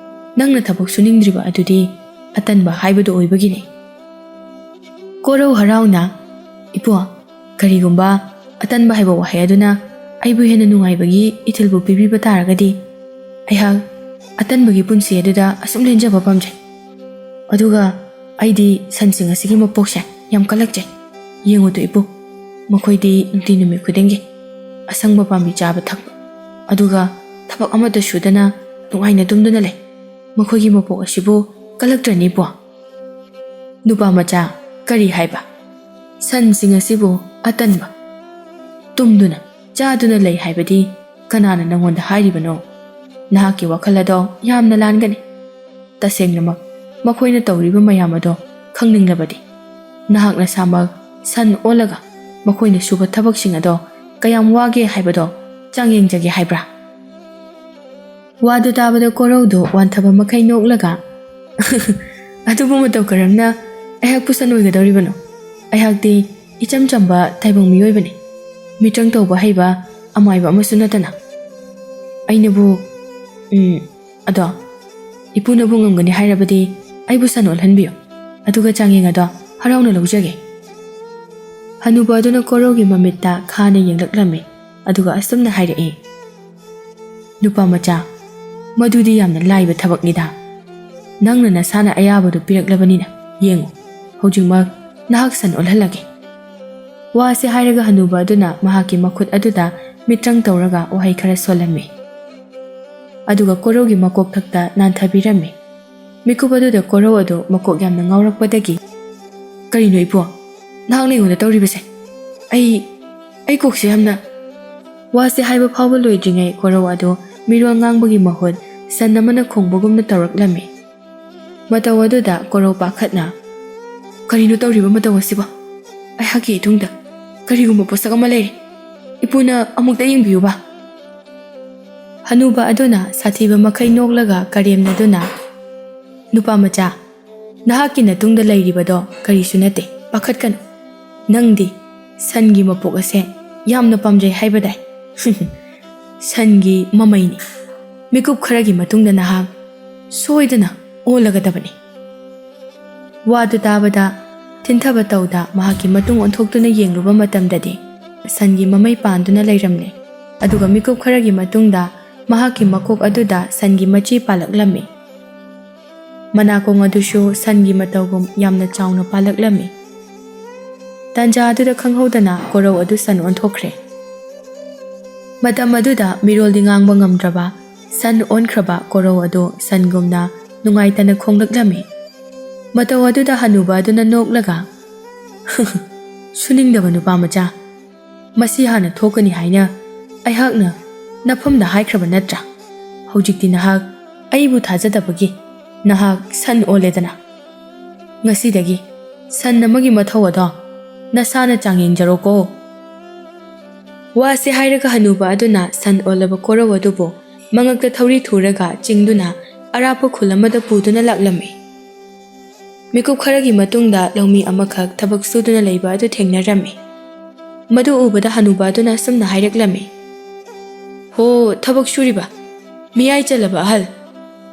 ꯅꯪꯅ ꯊꯕꯛ ꯁꯨꯅꯤꯡꯗ꯭ꯔꯤꯕ ꯑꯗꯨꯗꯤ ꯑꯇꯟꯕ ꯍꯥꯏꯕꯗꯨ ꯑꯣꯏꯕꯒꯤꯅꯤ ꯀꯣꯔꯧ ꯍꯔꯥꯎꯅ ꯏꯄꯨ ꯀꯔꯤꯒꯨꯝꯕ ꯑꯇꯟꯕ ꯍꯥꯏꯕ ꯋꯥꯍꯩ ꯑꯗꯨꯅ ꯑꯩꯕꯨ ꯍꯦꯟꯅ ꯅꯨꯡꯉꯥꯏꯕꯒꯤ ꯏꯊꯤꯜꯕꯨ ꯄꯤꯕꯤꯕ ꯇꯥꯔꯒꯗꯤ ꯑꯩꯍꯥꯛ ꯑꯇꯟꯕꯒꯤ ꯄꯨꯟꯁꯤ ꯑꯗꯨꯗ ꯑꯁꯨꯝ ꯂꯦꯟꯖꯕ ꯄꯥꯝꯖꯩ꯫ ꯑꯗꯨꯒ ꯑꯩꯗꯤ ꯁꯟꯁꯤꯡ ꯑꯁꯤꯒꯤ ꯃꯄꯣꯛꯁꯦ ꯌꯥꯝ ꯀꯜꯂꯛꯆꯩ꯫ ꯌꯦꯡꯉꯨꯗꯣ ꯏꯄꯨ, ꯃꯈꯣꯏꯗꯤ ꯅꯨꯡꯇꯤ ꯅꯨꯃꯤꯠ ꯈꯨꯗꯤꯡꯒꯤ ꯑꯁꯪꯕ ꯄꯥꯝꯕꯤ ꯆꯥꯕ ꯊꯛꯄ, ꯑꯗꯨꯒ ꯊꯕꯛ ꯑꯃꯠꯇ ꯁꯨꯗꯅ ꯅꯨꯡꯉꯥꯏꯅ ꯇꯨꯝꯗꯨꯅ ꯂꯩ꯫ ꯃꯈꯣꯏꯒꯤ ꯃꯄꯣꯛ ꯑꯁꯤꯕꯨ ꯀꯜꯂꯛꯇ꯭ꯔꯅꯤ ꯏꯄꯨ? ꯅꯨꯄꯥ ꯃꯆꯥ, ꯀꯔꯤ ꯍꯥꯏꯕ? ꯁꯟꯁꯤꯡ ꯑꯁꯤꯕꯨ ꯑꯇꯟꯕ, ꯇꯨꯝꯗꯨꯅ ꯆꯥꯗꯨꯅ ꯂꯩ ꯍꯥꯏꯕꯗꯤ ꯀꯅꯥꯅ ꯅꯪꯉꯣꯟꯗ ꯍꯥꯏꯔꯤꯕꯅꯣ? ꯅꯍꯥꯛꯀꯤ ꯋꯥꯈꯜ ꯑꯗꯣ ꯌꯥꯝꯅ ꯂꯥꯟꯒꯅꯤ꯫ ꯇꯁꯦꯡꯅꯃꯛ ꯃꯈꯣꯏꯅ ꯇꯧꯔꯤꯕ ꯃꯌꯥꯝ ꯑꯗꯣ ꯈꯪꯅꯤꯡꯂꯕꯗꯤ ꯅꯍꯥꯛ ꯅꯁꯥꯃꯛ ꯁꯟ ꯑꯣꯜꯂꯒ ꯃꯈꯣꯏꯅ ꯁꯨꯕ ꯊꯕꯛꯁꯤꯡ ꯑꯗꯣ ꯀꯌꯥꯝ ꯋꯥꯒꯦ ꯍꯥꯏꯕꯗꯣ ꯆꯥꯡꯌꯦꯡꯖꯒꯦ ꯍꯥꯏꯕ꯭ꯔꯥ? ꯋꯥꯗꯨ ꯇꯥꯕꯗ ꯀꯣꯔꯧꯗꯨ ꯋꯥꯟꯊꯕ ꯃꯈꯩ ꯅꯣꯛꯂꯒ ꯑꯗꯨꯕꯨ ꯃꯇꯧ ꯀꯔꯝꯅ ꯑꯩꯍꯥꯛꯄꯨ ꯁꯟ ꯑꯣꯏꯒꯗꯧꯔꯤꯕꯅꯣ? ꯑꯩꯍꯥꯛꯇꯤ ꯏꯆꯝ ꯆꯝꯕ ꯇꯥꯏꯕꯪ ꯃꯤꯑꯣꯏꯕꯅꯤ, ꯃꯤꯇ꯭ꯔꯪ ꯇꯧꯕ ꯍꯩꯕ ꯑꯃꯥꯏꯕ ꯑꯃꯁꯨ ꯅꯠꯇꯅ꯫ ꯑꯩꯅꯕꯨ ꯑꯗꯣ ꯏꯄꯨꯅꯕꯨ ꯉꯝꯒꯅꯤ ꯍꯥꯏꯔꯕꯗꯤ ꯑꯩꯕꯨ ꯁꯟ ꯑꯣꯜꯍꯟꯕꯤꯌꯨ, ꯑꯗꯨꯒ ꯆꯥꯡꯌꯦꯡ ꯑꯗꯣ ꯍꯔꯥꯎꯅ ꯂꯧꯖꯒꯦ꯫ ꯍꯅꯨꯕ ꯑꯗꯨꯅ ꯀꯣꯔꯧꯒꯤ ꯃꯃꯤꯠꯇ ꯈꯥꯅ ꯌꯦꯡꯂꯛꯂꯝꯃꯤ, ꯑꯗꯨꯒ ꯑꯁꯨꯝꯅ ꯍꯥꯏꯔꯛꯏ, ꯅꯨꯄꯥ ꯃꯆꯥ, ꯃꯗꯨꯗꯤ ꯌꯥꯝꯅ ꯂꯥꯏꯕ ꯊꯕꯛꯅꯤꯗ꯫ ꯅꯪꯅ ꯅꯁꯥꯅ ꯑꯌꯥꯕꯗꯨ ꯄꯤꯔꯛꯂꯕꯅꯤꯅ ꯌꯦꯡꯉꯨ, ꯍꯧꯖꯤꯛꯃꯛ ꯅꯍꯥꯛ ꯁꯟ ꯑꯣꯜꯍꯜꯂꯒꯦ꯫ ꯋꯥꯁꯦ ꯍꯥꯏꯔꯒ ꯍꯅꯨꯕ ꯑꯗꯨꯅ ꯃꯍꯥꯛꯀꯤ ꯃꯈꯨꯠ ꯑꯗꯨꯗ ꯃꯤꯇ꯭ꯔꯪ ꯇꯧꯔꯒ ꯋꯥꯍꯩ ꯈꯔ ꯁꯣꯜꯂꯝꯃꯤ, ꯑꯗꯨꯒ ꯀꯣꯔꯧꯒꯤ ꯃꯀꯣꯛꯊꯛꯇ ꯅꯥꯟꯊꯕꯤꯔꯝꯃꯤ꯫ ꯃꯤꯀꯨꯞ ꯑꯗꯨꯗ ꯀꯣꯔꯧ ꯑꯗꯨ ꯃꯀꯣꯛ ꯌꯥꯝꯅ ꯉꯥꯎꯔꯛꯄꯗꯒꯤ, ꯀꯔꯤꯅꯣ ꯏꯄꯨ, ꯅꯍꯥꯛꯅ ꯑꯩꯉꯣꯟꯗ ꯇꯧꯔꯤꯕꯁꯦ? ꯑꯩ ꯀꯣꯛꯁꯦ ꯌꯥꯝꯅ… ꯋꯥꯁꯦ ꯍꯥꯏꯕ ꯐꯥꯎꯕ ꯂꯣꯏꯗ꯭ꯔꯤꯉꯩ ꯀꯣꯔꯧ ꯑꯗꯨ ꯃꯤꯔꯣꯜ ꯉꯥꯡꯕꯒꯤ ꯃꯍꯨꯠ ꯁꯟ ꯑꯃꯅ ꯈꯣꯡꯕꯒꯨꯝꯅ ꯇꯧꯔꯛꯂꯝꯃꯤ꯫ ꯃꯇꯧ ꯑꯗꯨꯗ ꯀꯣꯔꯧ ꯄꯥꯈꯠꯅ, ꯀꯔꯤꯅꯣ ꯇꯧꯔꯤꯕ ꯃꯇꯧ ꯑꯁꯤꯕꯣ? ꯑꯩꯍꯥꯛꯀꯤ ꯏꯇꯨꯡꯗ ꯀꯔꯤꯒꯨꯝꯕ ꯄꯣꯠꯁꯛ ꯑꯃ ꯂꯩꯔꯦ, ꯏꯄꯨꯅ ꯑꯃꯨꯛꯇ ꯌꯦꯡꯕꯤꯌꯨꯕ꯫ ꯍꯅꯨꯕ ꯑꯗꯨꯅ ꯁꯥꯊꯤꯕ ꯃꯈꯩ ꯅꯣꯛꯂꯒ ꯀꯔꯦꯝꯅꯗꯨꯅ, ꯅꯨꯄꯥ ꯃꯆꯥ, ꯅꯍꯥꯛꯀꯤ ꯅꯇꯨꯡꯗ ꯂꯩꯔꯤꯕꯗꯣ ꯀꯔꯤꯁꯨ ꯅꯠꯇꯦ, ꯄꯥꯈꯠꯀꯅꯨ꯫ ꯅꯪꯗꯤ ꯁꯟꯒꯤ ꯃꯄꯣꯛ ꯑꯁꯦ ꯌꯥꯝꯅ ꯄꯥꯝꯖꯩ ꯍꯥꯏꯕꯗꯥꯏ? ꯁꯟꯒꯤ ꯃꯃꯩꯅꯤ꯫ ꯃꯤꯀꯨꯞ ꯈꯔꯒꯤ ꯃꯇꯨꯡꯗ ꯅꯍꯥꯛ ꯁꯣꯏꯗꯅ ꯑꯣꯜꯂꯒꯗꯕꯅꯤ꯫ ꯋꯥꯗꯨ ꯇꯥꯕꯗ ꯊꯤꯟꯊꯕ ꯇꯧꯗ ꯃꯍꯥꯛꯀꯤ ꯃꯇꯨꯡ ꯑꯣꯟꯊꯣꯛꯇꯨꯅ ꯌꯦꯡꯂꯨꯕ ꯃꯇꯝꯗꯗꯤ ꯁꯟꯒꯤ ꯃꯃꯩ ꯄꯥꯟꯗꯨꯅ ꯂꯩꯔꯝꯂꯦ, ꯑꯗꯨꯒ ꯃꯤꯀꯨꯞ ꯈꯔꯒꯤ ꯃꯇꯨꯡꯗ ꯃꯍꯥꯛꯀꯤ ꯃꯀꯣꯛ ꯑꯗꯨꯗ ꯁꯟꯒꯤ ꯃꯆꯤ ꯄꯥꯜꯂꯛꯂꯝꯃꯤ꯫ ꯃꯅꯥꯀꯣꯡ ꯑꯗꯨꯁꯨ ꯁꯟꯒꯤ ꯃꯇꯧꯒꯨꯝ ꯌꯥꯝꯅ ꯆꯥꯎꯅ ꯄꯥꯜꯂꯛꯂꯝꯃꯤ꯫ ꯇꯥꯟꯖꯥ ꯑꯗꯨꯗ ꯈꯪꯍꯧꯗꯅ ꯀꯣꯔꯧ ꯑꯗꯨ ꯁꯟ ꯑꯣꯟꯊꯣꯛꯈ꯭ꯔꯦ꯫ ꯃꯇꯝ ꯑꯗꯨꯗ ꯃꯤꯔꯣꯜꯗꯤ ꯉꯥꯡꯕ ꯉꯝꯗ꯭ꯔꯕ ꯁꯟ ꯑꯣꯟꯈ꯭ꯔꯕ ꯀꯣꯔꯧ ꯑꯗꯨ ꯁꯟꯒꯨꯝꯅ ꯅꯨꯡꯉꯥꯏꯇꯅ ꯈꯣꯡꯂꯛꯂꯝꯃꯤ꯫ ꯃꯇꯧ ꯑꯗꯨꯗ ꯍꯅꯨꯕ ꯑꯗꯨꯅ ꯅꯣꯛꯂꯒ, ꯁꯨꯅꯤꯡꯗꯕ ꯅꯨꯄꯥ ꯃꯆꯥ, ꯃꯁꯤ ꯍꯥꯟꯅ ꯊꯣꯛꯀꯅꯤ ꯍꯥꯏꯅ ꯑꯩꯍꯥꯛꯅ ꯅꯐꯝꯗ ꯍꯥꯏꯈ꯭ꯔꯕ ꯅꯠꯇ꯭ꯔꯥ? ꯍꯧꯖꯤꯛꯇꯤ ꯅꯍꯥꯛ ꯑꯩꯕꯨ ꯊꯥꯖꯗꯕꯒꯤ ꯅꯍꯥꯛ ꯁꯟ ꯑꯣꯜꯂꯦꯗꯅ꯫ ꯉꯁꯤꯗꯒꯤ ꯁꯟ ꯑꯃꯒꯤ ꯃꯊꯧ ꯑꯗꯣ ꯅꯁꯥꯅ ꯆꯥꯡꯌꯦꯡꯖꯔꯣꯀꯣ꯫ ꯋꯥꯁꯦ ꯍꯥꯏꯔꯒ ꯍꯅꯨꯕ ꯑꯗꯨꯅ ꯁꯟ ꯑꯣꯜꯂꯕ ꯀꯣꯔꯧ ꯑꯗꯨꯕꯨ ꯃꯉꯛꯇ ꯊꯧꯔꯤ ꯊꯨꯔꯒ ꯆꯤꯡꯗꯨꯅ ꯑꯔꯥꯞꯄ ꯈꯨꯜ ꯑꯃꯗ ꯄꯨꯗꯨꯅ ꯂꯥꯛꯂꯝꯃꯤ꯫ ꯃꯤꯀꯨꯞ ꯈꯔꯒꯤ ꯃꯇꯨꯡꯗ ꯂꯧꯃꯤ ꯑꯃꯈꯛ ꯊꯕꯛ ꯁꯨꯗꯨꯅ ꯂꯩꯕ ꯑꯗꯨ ꯊꯦꯡꯅꯔꯝꯃꯤ꯫ ꯃꯗꯨ ꯎꯕꯗ ꯍꯅꯨꯕ ꯑꯗꯨꯅ ꯑꯁꯨꯝꯅ ꯍꯥꯏꯔꯛꯂꯝꯃꯤ, ꯍꯣ ꯊꯕꯛ ꯁꯨꯔꯤꯕ ꯃꯤꯌꯥꯏ ꯆꯜꯂꯕ ꯑꯍꯜ,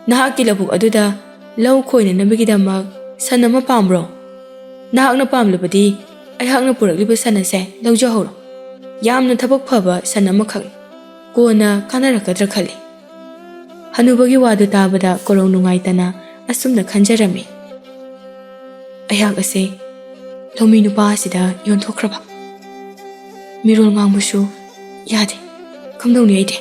ꯅꯍꯥꯛꯀꯤ ꯂꯧꯕꯨꯛ ꯑꯗꯨꯗ ꯂꯧ ꯈꯣꯏꯅꯅꯕꯒꯤꯗꯃꯛ ꯁꯟ ꯑꯃ ꯄꯥꯝꯕ꯭ꯔꯣ? ꯅꯍꯥꯛꯅ ꯄꯥꯝꯂꯕꯗꯤ ꯑꯩꯍꯥꯛꯅ ꯄꯨꯔꯛꯂꯤꯕ ꯁꯟ ꯑꯁꯦ ꯂꯧꯖꯍꯧꯔꯣ꯫ ꯌꯥꯝꯅ ꯊꯕꯛ ꯐꯕ ꯁꯟ ꯑꯃꯈꯛ, ꯀꯣꯟꯅ ꯀꯥꯟꯅꯔꯛꯀꯗ꯭ꯔꯥ ꯈꯜꯂꯤ꯫ ꯍꯅꯨꯕꯒꯤ ꯋꯥꯗꯨ ꯇꯥꯕꯗ ꯀꯣꯔꯧ ꯅꯨꯡꯉꯥꯏꯇꯅ ꯑꯁꯨꯝꯅ ꯈꯟꯖꯔꯝꯃꯤ, ꯑꯩꯍꯥꯛ ꯑꯁꯦ ꯂꯧꯃꯤ ꯅꯨꯄꯥ ꯑꯁꯤꯗ ꯌꯣꯟꯊꯣꯛꯈ꯭ꯔꯕ? ꯃꯤꯔꯣꯜ ꯉꯥꯡꯕꯁꯨ ꯌꯥꯗꯦ, ꯀꯝꯗꯧꯅꯤ ꯑꯩꯗꯤ?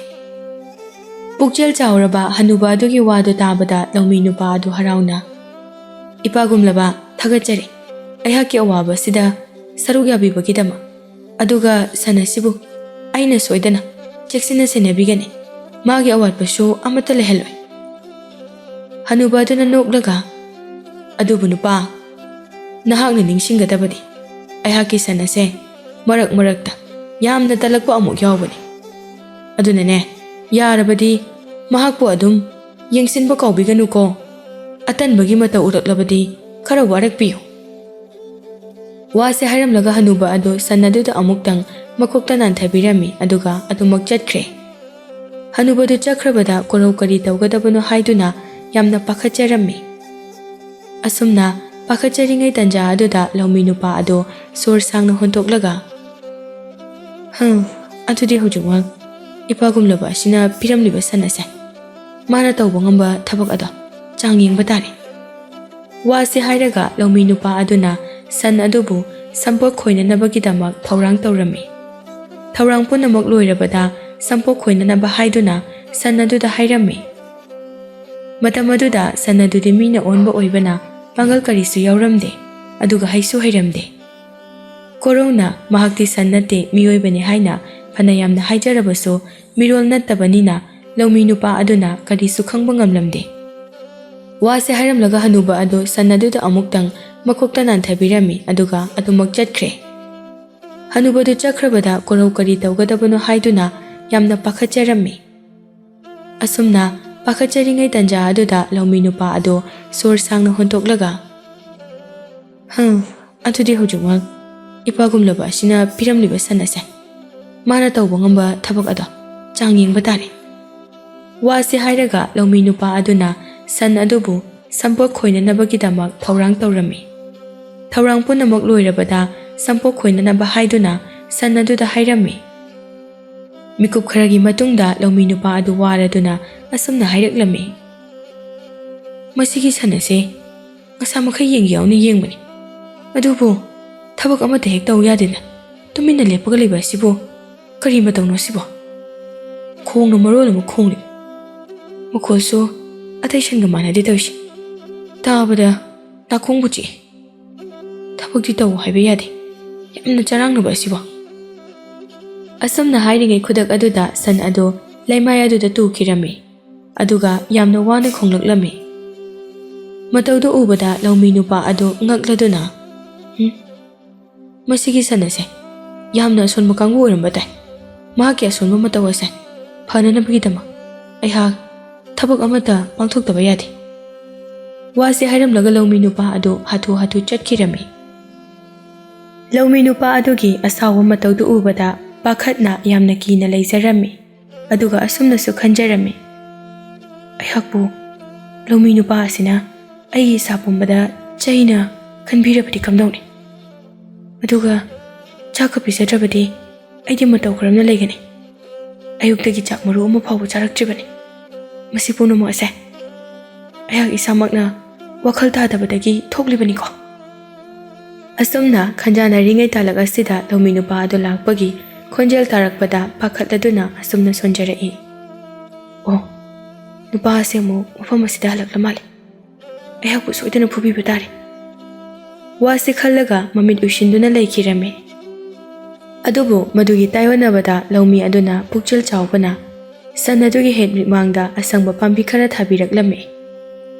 ꯄꯨꯛꯆꯦꯜ ꯆꯥꯎꯔꯕ ꯍꯅꯨꯕ ꯑꯗꯨꯒꯤ ꯋꯥꯗꯨ ꯇꯥꯕꯗ ꯂꯧꯃꯤ ꯅꯨꯄꯥ ꯑꯗꯨ ꯍꯔꯥꯎꯅ, ꯏꯄꯥꯒꯨꯝꯂꯕ ꯊꯥꯒꯠꯆꯔꯤ ꯑꯩꯍꯥꯛꯀꯤ ꯑꯋꯥꯕ ꯑꯁꯤꯗ ꯁꯔꯨꯛ ꯌꯥꯕꯤꯕꯒꯤꯗꯃꯛ, ꯑꯗꯨꯒ ꯁꯟ ꯑꯁꯤꯕꯨ ꯑꯩꯅ ꯁꯣꯏꯗꯅ ꯆꯦꯛꯁꯤꯟꯅ ꯁꯦꯟꯅꯕꯤꯒꯅꯤ, ꯃꯥꯒꯤ ꯑꯋꯥꯠꯄꯁꯨ ꯑꯃꯠꯇ ꯂꯩꯍꯜꯂꯣꯏ꯫ ꯍꯅꯨꯕ ꯑꯗꯨꯅ ꯅꯣꯛꯂꯒ, ꯑꯗꯨꯕꯨ ꯅꯨꯄꯥ, ꯅꯍꯥꯛꯅ ꯅꯤꯡꯁꯤꯡꯒꯗꯕꯗꯤ ꯑꯩꯍꯥꯛꯀꯤ ꯁꯟ ꯑꯁꯦ ꯃꯔꯛ ꯃꯔꯛꯇ ꯌꯥꯝꯅ ꯇꯜꯂꯛꯄ ꯑꯃꯨꯛ ꯌꯥꯎꯕꯅꯤ, ꯑꯗꯨꯅꯅꯦ ꯌꯥꯔꯕꯗꯤ ꯃꯍꯥꯛꯄꯨ ꯑꯗꯨꯝ ꯌꯦꯡꯁꯤꯟꯕ ꯀꯥꯎꯕꯤꯒꯅꯨꯀꯣ꯫ ꯑꯇꯟꯕꯒꯤ ꯃꯇꯧ ꯎꯔꯛꯂꯕꯗꯤ ꯈꯔ ꯋꯥꯔꯛꯄꯤꯌꯨ꯫ ꯋꯥꯁꯦ ꯍꯥꯏꯔꯝꯂꯒ ꯍꯅꯨꯕ ꯑꯗꯨ ꯁꯟ ꯑꯗꯨꯗ ꯑꯃꯨꯛꯇꯪ ꯃꯀꯣꯛꯇ ꯅꯥꯟꯊꯕꯤꯔꯝꯃꯤ, ꯑꯗꯨꯒ ꯑꯗꯨꯃꯛ ꯆꯠꯈ꯭ꯔꯦ꯫ ꯍꯅꯨꯕꯗꯨ ꯆꯠꯈ꯭ꯔꯕꯗ ꯀꯣꯔꯧ ꯀꯔꯤ ꯇꯧꯒꯗꯕꯅꯣ ꯍꯥꯏꯗꯨꯅ ꯌꯥꯝꯅ ꯄꯥꯈꯠꯆꯔꯝꯃꯤ꯫ ꯑꯁꯨꯝꯅ ꯄꯥꯈꯠꯆꯔꯤꯉꯩ ꯇꯥꯟꯖꯥ ꯑꯗꯨꯗ ꯂꯧꯃꯤ ꯅꯨꯄꯥ ꯑꯗꯨ ꯁꯣꯔ ꯁꯥꯡꯅ ꯍꯣꯟꯇꯣꯛꯂꯒ, ꯑꯗꯨꯗꯤ ꯍꯧꯖꯤꯛꯃꯛ ꯏꯄꯥꯒꯨꯝꯂꯕ ꯑꯁꯤꯅ ꯄꯤꯔꯝꯂꯤꯕ ꯁꯟ ꯑꯁꯦ ꯃꯥꯅ ꯇꯧꯕ ꯉꯝꯕ ꯊꯕꯛ ꯑꯗꯣ ꯆꯥꯡ ꯌꯦꯡꯕ ꯇꯥꯔꯦ꯫ ꯋꯥꯁꯤ ꯍꯥꯏꯔꯒ ꯂꯧꯃꯤ ꯅꯨꯄꯥ ꯑꯗꯨꯅ ꯁꯟ ꯑꯗꯨꯕꯨ ꯁꯝꯄꯣꯠ ꯈꯣꯏꯅꯅꯕꯒꯤꯗꯃꯛ ꯊꯧꯔꯥꯡ ꯇꯧꯔꯝꯃꯤ꯫ ꯊꯧꯔꯥꯡ ꯄꯨꯝꯅꯃꯛ ꯂꯣꯏꯔꯕꯗ ꯁꯝꯄꯣꯠ ꯈꯣꯏꯅꯅꯕ ꯍꯥꯏꯗꯨꯅ ꯁꯟ ꯑꯗꯨꯗ ꯍꯥꯏꯔꯝꯃꯤ꯫ ꯃꯇꯝ ꯑꯗꯨꯗ ꯁꯟ ꯑꯗꯨꯗꯤ ꯃꯤꯅ ꯑꯣꯟꯕ ꯑꯣꯏꯕꯅ ꯄꯥꯡꯒꯜ ꯀꯔꯤꯁꯨ ꯌꯥꯎꯔꯝꯗꯦ, ꯑꯗꯨꯒ ꯍꯩꯁꯨ ꯍꯩꯔꯝꯗꯦ꯫ ꯀꯣꯔꯧꯅ ꯃꯍꯥꯛꯇꯤ ꯁꯟ ꯅꯠꯇꯦ ꯃꯤꯑꯣꯏꯕꯅꯤ ꯍꯥꯏꯅ ꯐꯅ ꯌꯥꯝꯅ ꯍꯥꯏꯖꯔꯕꯁꯨ ꯃꯤꯔꯣꯜ ꯅꯠꯇꯕꯅꯤꯅ ꯂꯧꯃꯤ ꯅꯨꯄꯥ ꯑꯗꯨꯅ ꯀꯔꯤꯁꯨ ꯈꯪꯕ ꯉꯝꯂꯝꯗꯦ꯫ ꯋꯥꯁꯦ ꯍꯥꯏꯔꯝꯂꯒ ꯍꯅꯨꯕ ꯑꯗꯨ ꯁꯟ ꯑꯗꯨꯗ ꯑꯃꯨꯛꯇꯪ ꯃꯀꯣꯛꯇ ꯅꯥꯟꯊꯕꯤꯔꯝꯃꯤ, ꯑꯗꯨꯒ ꯑꯗꯨꯃꯛ ꯆꯠꯈ꯭ꯔꯦ꯫ ꯍꯅꯨꯕꯗꯨ ꯆꯠꯈ꯭ꯔꯕꯗ ꯀꯣꯔꯧ ꯀꯔꯤ ꯇꯧꯒꯗꯕꯅꯣ ꯍꯥꯏꯗꯨꯅ ꯌꯥꯝꯅ ꯄꯥꯈꯠꯆꯔꯝꯃꯤ꯫ ꯑꯁꯨꯝꯅ ꯄꯥꯈꯠꯆꯔꯤꯉꯩ ꯇꯟꯖꯥ ꯑꯗꯨꯗ ꯂꯧꯃꯤ ꯅꯨꯄꯥ ꯑꯗꯨ ꯁꯣꯔ ꯁꯥꯡꯅ ꯍꯣꯟꯇꯣꯛꯂꯒ ꯑꯗꯨꯗꯤ ꯍꯧꯖꯤꯛꯃꯛ ꯏꯄꯥꯒꯨꯝꯂꯕ ꯑꯁꯤꯅ ꯄꯤꯔꯝꯂꯤꯕ ꯁꯟ ꯑꯁꯦ ꯃꯥꯅ ꯇꯧꯕ ꯉꯝꯕ ꯊꯕꯛ ꯑꯗꯣ ꯆꯥꯡ ꯌꯦꯡꯕ ꯇꯥꯔꯦ꯫ ꯋꯥꯁꯤ ꯍꯥꯏꯔꯒ ꯂꯧꯃꯤ ꯅꯨꯄꯥ ꯑꯗꯨꯅ ꯁꯟ ꯑꯗꯨꯕꯨ ꯁꯝꯄꯣꯠ ꯈꯣꯏꯅꯅꯕꯒꯤꯗꯃꯛ ꯊꯧꯔꯥꯡ ꯇꯧꯔꯝꯃꯤ꯫ ꯊꯧꯔꯥꯡ ꯄꯨꯝꯅꯃꯛ ꯂꯣꯏꯔꯕꯗ ꯁꯝꯄꯣꯠ ꯈꯣꯏꯅꯅꯕ ꯍꯥꯏꯗꯨꯅ ꯁꯟ ꯑꯗꯨꯗ ꯍꯥꯏꯔꯝꯃꯤ꯫ ꯃꯤꯀꯨꯞ ꯈꯔꯒꯤ ꯃꯇꯨꯡꯗ ꯂꯧꯃꯤ ꯅꯨꯄꯥ ꯑꯗꯨ ꯋꯥꯔꯗꯨꯅ ꯑꯁꯨꯝꯅ ꯍꯥꯏꯔꯛꯂꯝꯃꯤ꯫ ꯃꯁꯤꯒꯤ ꯁꯟ ꯑꯁꯦ ꯃꯁꯥ ꯃꯈꯩ ꯌꯦꯡꯒꯦ ꯌꯥꯎꯅ ꯌꯦꯡꯕꯅꯤ, ꯑꯗꯨꯕꯨ ꯊꯕꯛ ꯑꯃꯠꯇ ꯍꯦꯛ ꯇꯧ ꯌꯥꯗꯦꯅ ꯇꯨꯃꯤꯟꯅ ꯂꯦꯞꯄꯒ ꯂꯩꯕ ꯑꯁꯤꯕꯨ ꯀꯔꯤ ꯃꯇꯧꯅꯣ ꯁꯤꯕꯣ? ꯈꯣꯡꯅ ꯃꯔꯣꯜ ꯑꯃ ꯈꯣꯡꯂꯤꯕ, ꯃꯈꯣꯜꯁꯨ ꯑꯇꯩ ꯁꯟꯒ ꯃꯥꯟꯅꯗꯦ ꯇꯧꯔꯤꯁꯦ꯫ ꯇꯥꯕꯗ ꯅꯥꯀꯣꯡꯕꯨ ꯆꯤꯛꯏ꯫ ꯊꯕꯛꯇꯤ ꯇꯧ ꯍꯥꯏꯕ ꯌꯥꯗꯦ, ꯌꯥꯝꯅ ꯆꯔꯥꯡꯅꯕ ꯑꯁꯤꯕꯣ꯫ ꯑꯁꯨꯝꯅ ꯍꯥꯏꯔꯤꯉꯩ ꯈꯨꯗꯛ ꯑꯗꯨꯗ ꯁꯟ ꯑꯗꯨ ꯂꯩꯃꯥꯏ ꯑꯗꯨꯗ ꯇꯨꯈꯤꯔꯝꯃꯤ, ꯑꯗꯨꯒ ꯌꯥꯝꯅ ꯋꯥꯅ ꯈꯣꯡꯂꯛꯂꯝꯃꯤ꯫ ꯃꯇꯧꯗꯨ ꯎꯕꯗ ꯂꯧꯃꯤ ꯅꯨꯄꯥ ꯑꯗꯨ ꯉꯛꯂꯗꯨꯅ ꯃꯁꯤꯒꯤ ꯁꯟ ꯑꯁꯦ ꯌꯥꯝꯅ ꯑꯁꯣꯟꯕ ꯀꯥꯡꯕꯨ ꯑꯣꯏꯔꯝꯕ ꯇꯥꯏ꯫ ꯃꯍꯥꯛꯀꯤ ꯑꯁꯣꯟꯕ ꯃꯇꯧ ꯑꯁꯦ ꯐꯅꯅꯕꯒꯤꯗꯃꯛ ꯑꯩꯍꯥꯛ ꯊꯕꯛ ꯑꯃꯠꯇ ꯄꯥꯡꯊꯣꯛꯇꯕ ꯌꯥꯗꯦ꯫ ꯋꯥꯁꯤ ꯍꯥꯏꯔꯝꯂꯒ ꯂꯧꯃꯤ ꯅꯨꯄꯥ ꯑꯗꯨ ꯍꯥꯊꯨ ꯍꯥꯊꯨ ꯆꯠꯈꯤꯔꯝꯃꯤ꯫ ꯂꯧꯃꯤ ꯅꯨꯄꯥ ꯑꯗꯨꯒꯤ ꯑꯁꯥꯎꯕ ꯃꯇꯧꯗꯨ ꯎꯕꯗ ꯄꯥꯈꯠꯅ ꯌꯥꯝꯅ ꯀꯤꯅ ꯂꯩꯖꯔꯝꯃꯤ, ꯑꯗꯨꯒ ꯑꯁꯨꯝꯅꯁꯨ ꯈꯟꯖꯔꯝꯃꯤ꯫ ꯑꯩꯍꯥꯛꯄꯨ ꯂꯧꯃꯤ ꯅꯨꯄꯥ ꯑꯁꯤꯅ ꯑꯩꯒꯤ ꯏꯁꯥ ꯄꯨꯝꯕꯗ ꯆꯩꯅ ꯈꯟꯕꯤꯔꯕꯗꯤ ꯀꯝꯗꯧꯅꯤ? ꯑꯗꯨꯒ ꯆꯥꯛꯀ ꯄꯤꯖꯗ꯭ꯔꯕꯗꯤ ꯑꯩꯗꯤ ꯃꯇꯧ ꯀꯔꯝꯅ ꯂꯩꯒꯅꯤ? ꯑꯌꯨꯛꯇꯒꯤ ꯆꯥꯛ ꯃꯔꯨ ꯑꯃ ꯐꯥꯎꯕ ꯆꯥꯔꯛꯇ꯭ꯔꯤꯕꯅꯤ꯫ ꯃꯁꯤ ꯄꯨꯝꯅꯃꯛ ꯑꯁꯦ ꯑꯩꯍꯥꯛ ꯏꯁꯥꯃꯛꯅ ꯋꯥꯈꯜ ꯇꯥꯗꯕꯗꯒꯤ ꯊꯣꯛꯂꯤꯕꯅꯤꯀꯣ꯫ ꯑꯁꯨꯝꯅ ꯈꯟꯖꯥꯟꯅꯔꯤꯉꯩ ꯇꯥꯂꯛ ꯑꯁꯤꯗ ꯂꯧꯃꯤ ꯅꯨꯄꯥ ꯑꯗꯨ ꯂꯥꯛꯄꯒꯤ ꯈꯣꯟꯖꯦꯜ ꯇꯥꯔꯛꯄꯗ ꯄꯥꯈꯠꯂꯗꯨꯅ ꯑꯁꯨꯝꯅ ꯁꯣꯟꯖꯔꯛꯏ꯫ ꯑꯣ, ꯅꯨꯄꯥ ꯑꯁꯤ ꯑꯃꯨꯛ ꯃꯐꯝ ꯑꯁꯤꯗ ꯍꯜꯂꯛꯂ ꯃꯥꯜꯂꯦ꯫ ꯑꯩꯍꯥꯛꯄꯨ ꯁꯣꯏꯗꯅ ꯐꯨꯕꯤꯕ ꯇꯥꯔꯦ꯫ ꯋꯥꯁꯤ ꯈꯜꯂꯒ ꯃꯃꯤꯠ ꯎꯏꯁꯤꯟꯗꯨꯅ ꯂꯩꯈꯤꯔꯝꯃꯤ꯫ ꯑꯗꯨꯕꯨ ꯃꯗꯨꯒꯤ ꯇꯥꯏꯑꯣꯟꯅꯕꯗ ꯂꯧꯃꯤ ꯑꯗꯨꯅ ꯄꯨꯛꯆꯦꯜ ꯆꯥꯎꯕꯅ ꯁꯟ ꯑꯗꯨꯒꯤ ꯍꯦꯛ ꯃꯤꯠꯃꯥꯡꯗ ꯑꯁꯪꯕ ꯄꯥꯝꯕꯤ ꯈꯔ ꯊꯥꯕꯤꯔꯛꯂꯝꯃꯤ꯫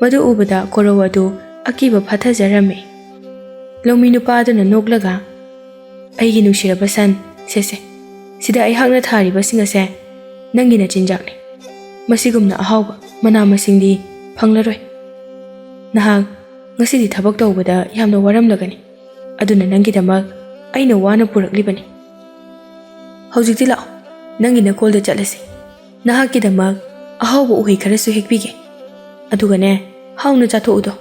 ꯃꯗꯨ ꯎꯕꯗ ꯀꯣꯔꯧ ꯑꯗꯨ ꯑꯀꯤꯕ ꯐꯥꯊꯖꯔꯝꯃꯤ꯫ ꯂꯧꯃꯤ ꯅꯨꯄꯥ ꯑꯗꯨꯅ ꯅꯣꯛꯂꯒ ꯑꯩꯒꯤ ꯅꯨꯡꯁꯤꯔꯕ ꯁꯟ, ꯁꯦ ꯁꯤꯗ ꯑꯩꯍꯥꯛꯅ ꯊꯥꯔꯤꯕꯁꯤꯡ ꯑꯁꯦ ꯅꯪꯒꯤ ꯅꯆꯤꯟꯖꯥꯛꯅꯤ꯫ ꯃꯁꯤꯒꯨꯝꯅ ꯑꯍꯥꯎꯕ ꯃꯅꯥ ꯃꯁꯤꯡꯗꯤ ꯐꯪꯂꯔꯣꯏ꯫ ꯅꯍꯥꯛ ꯉꯁꯤꯗꯤ ꯊꯕꯛ ꯇꯧꯕꯗ ꯌꯥꯝꯅ ꯋꯥꯔꯝꯂꯒꯅꯤ, ꯑꯗꯨꯅ ꯅꯪꯒꯤꯗꯃꯛ ꯑꯩꯅ ꯋꯥꯅ ꯄꯨꯔꯛꯂꯤꯕꯅꯤ꯫ ꯍꯧꯖꯤꯛꯇꯤ ꯂꯥꯛꯑꯣ, ꯅꯪꯒꯤ ꯅꯀꯣꯜꯗ ꯆꯠꯂꯁꯤ꯫ ꯅꯍꯥꯛꯀꯤꯗꯃꯛ ꯑꯍꯥꯎꯕ ꯎꯍꯩ ꯈꯔꯁꯨ ꯍꯦꯛꯄꯤꯒꯦ, ꯑꯗꯨꯒꯅꯦ ꯍꯥꯎꯅ ꯆꯥꯊꯣꯛꯎꯗꯣ꯫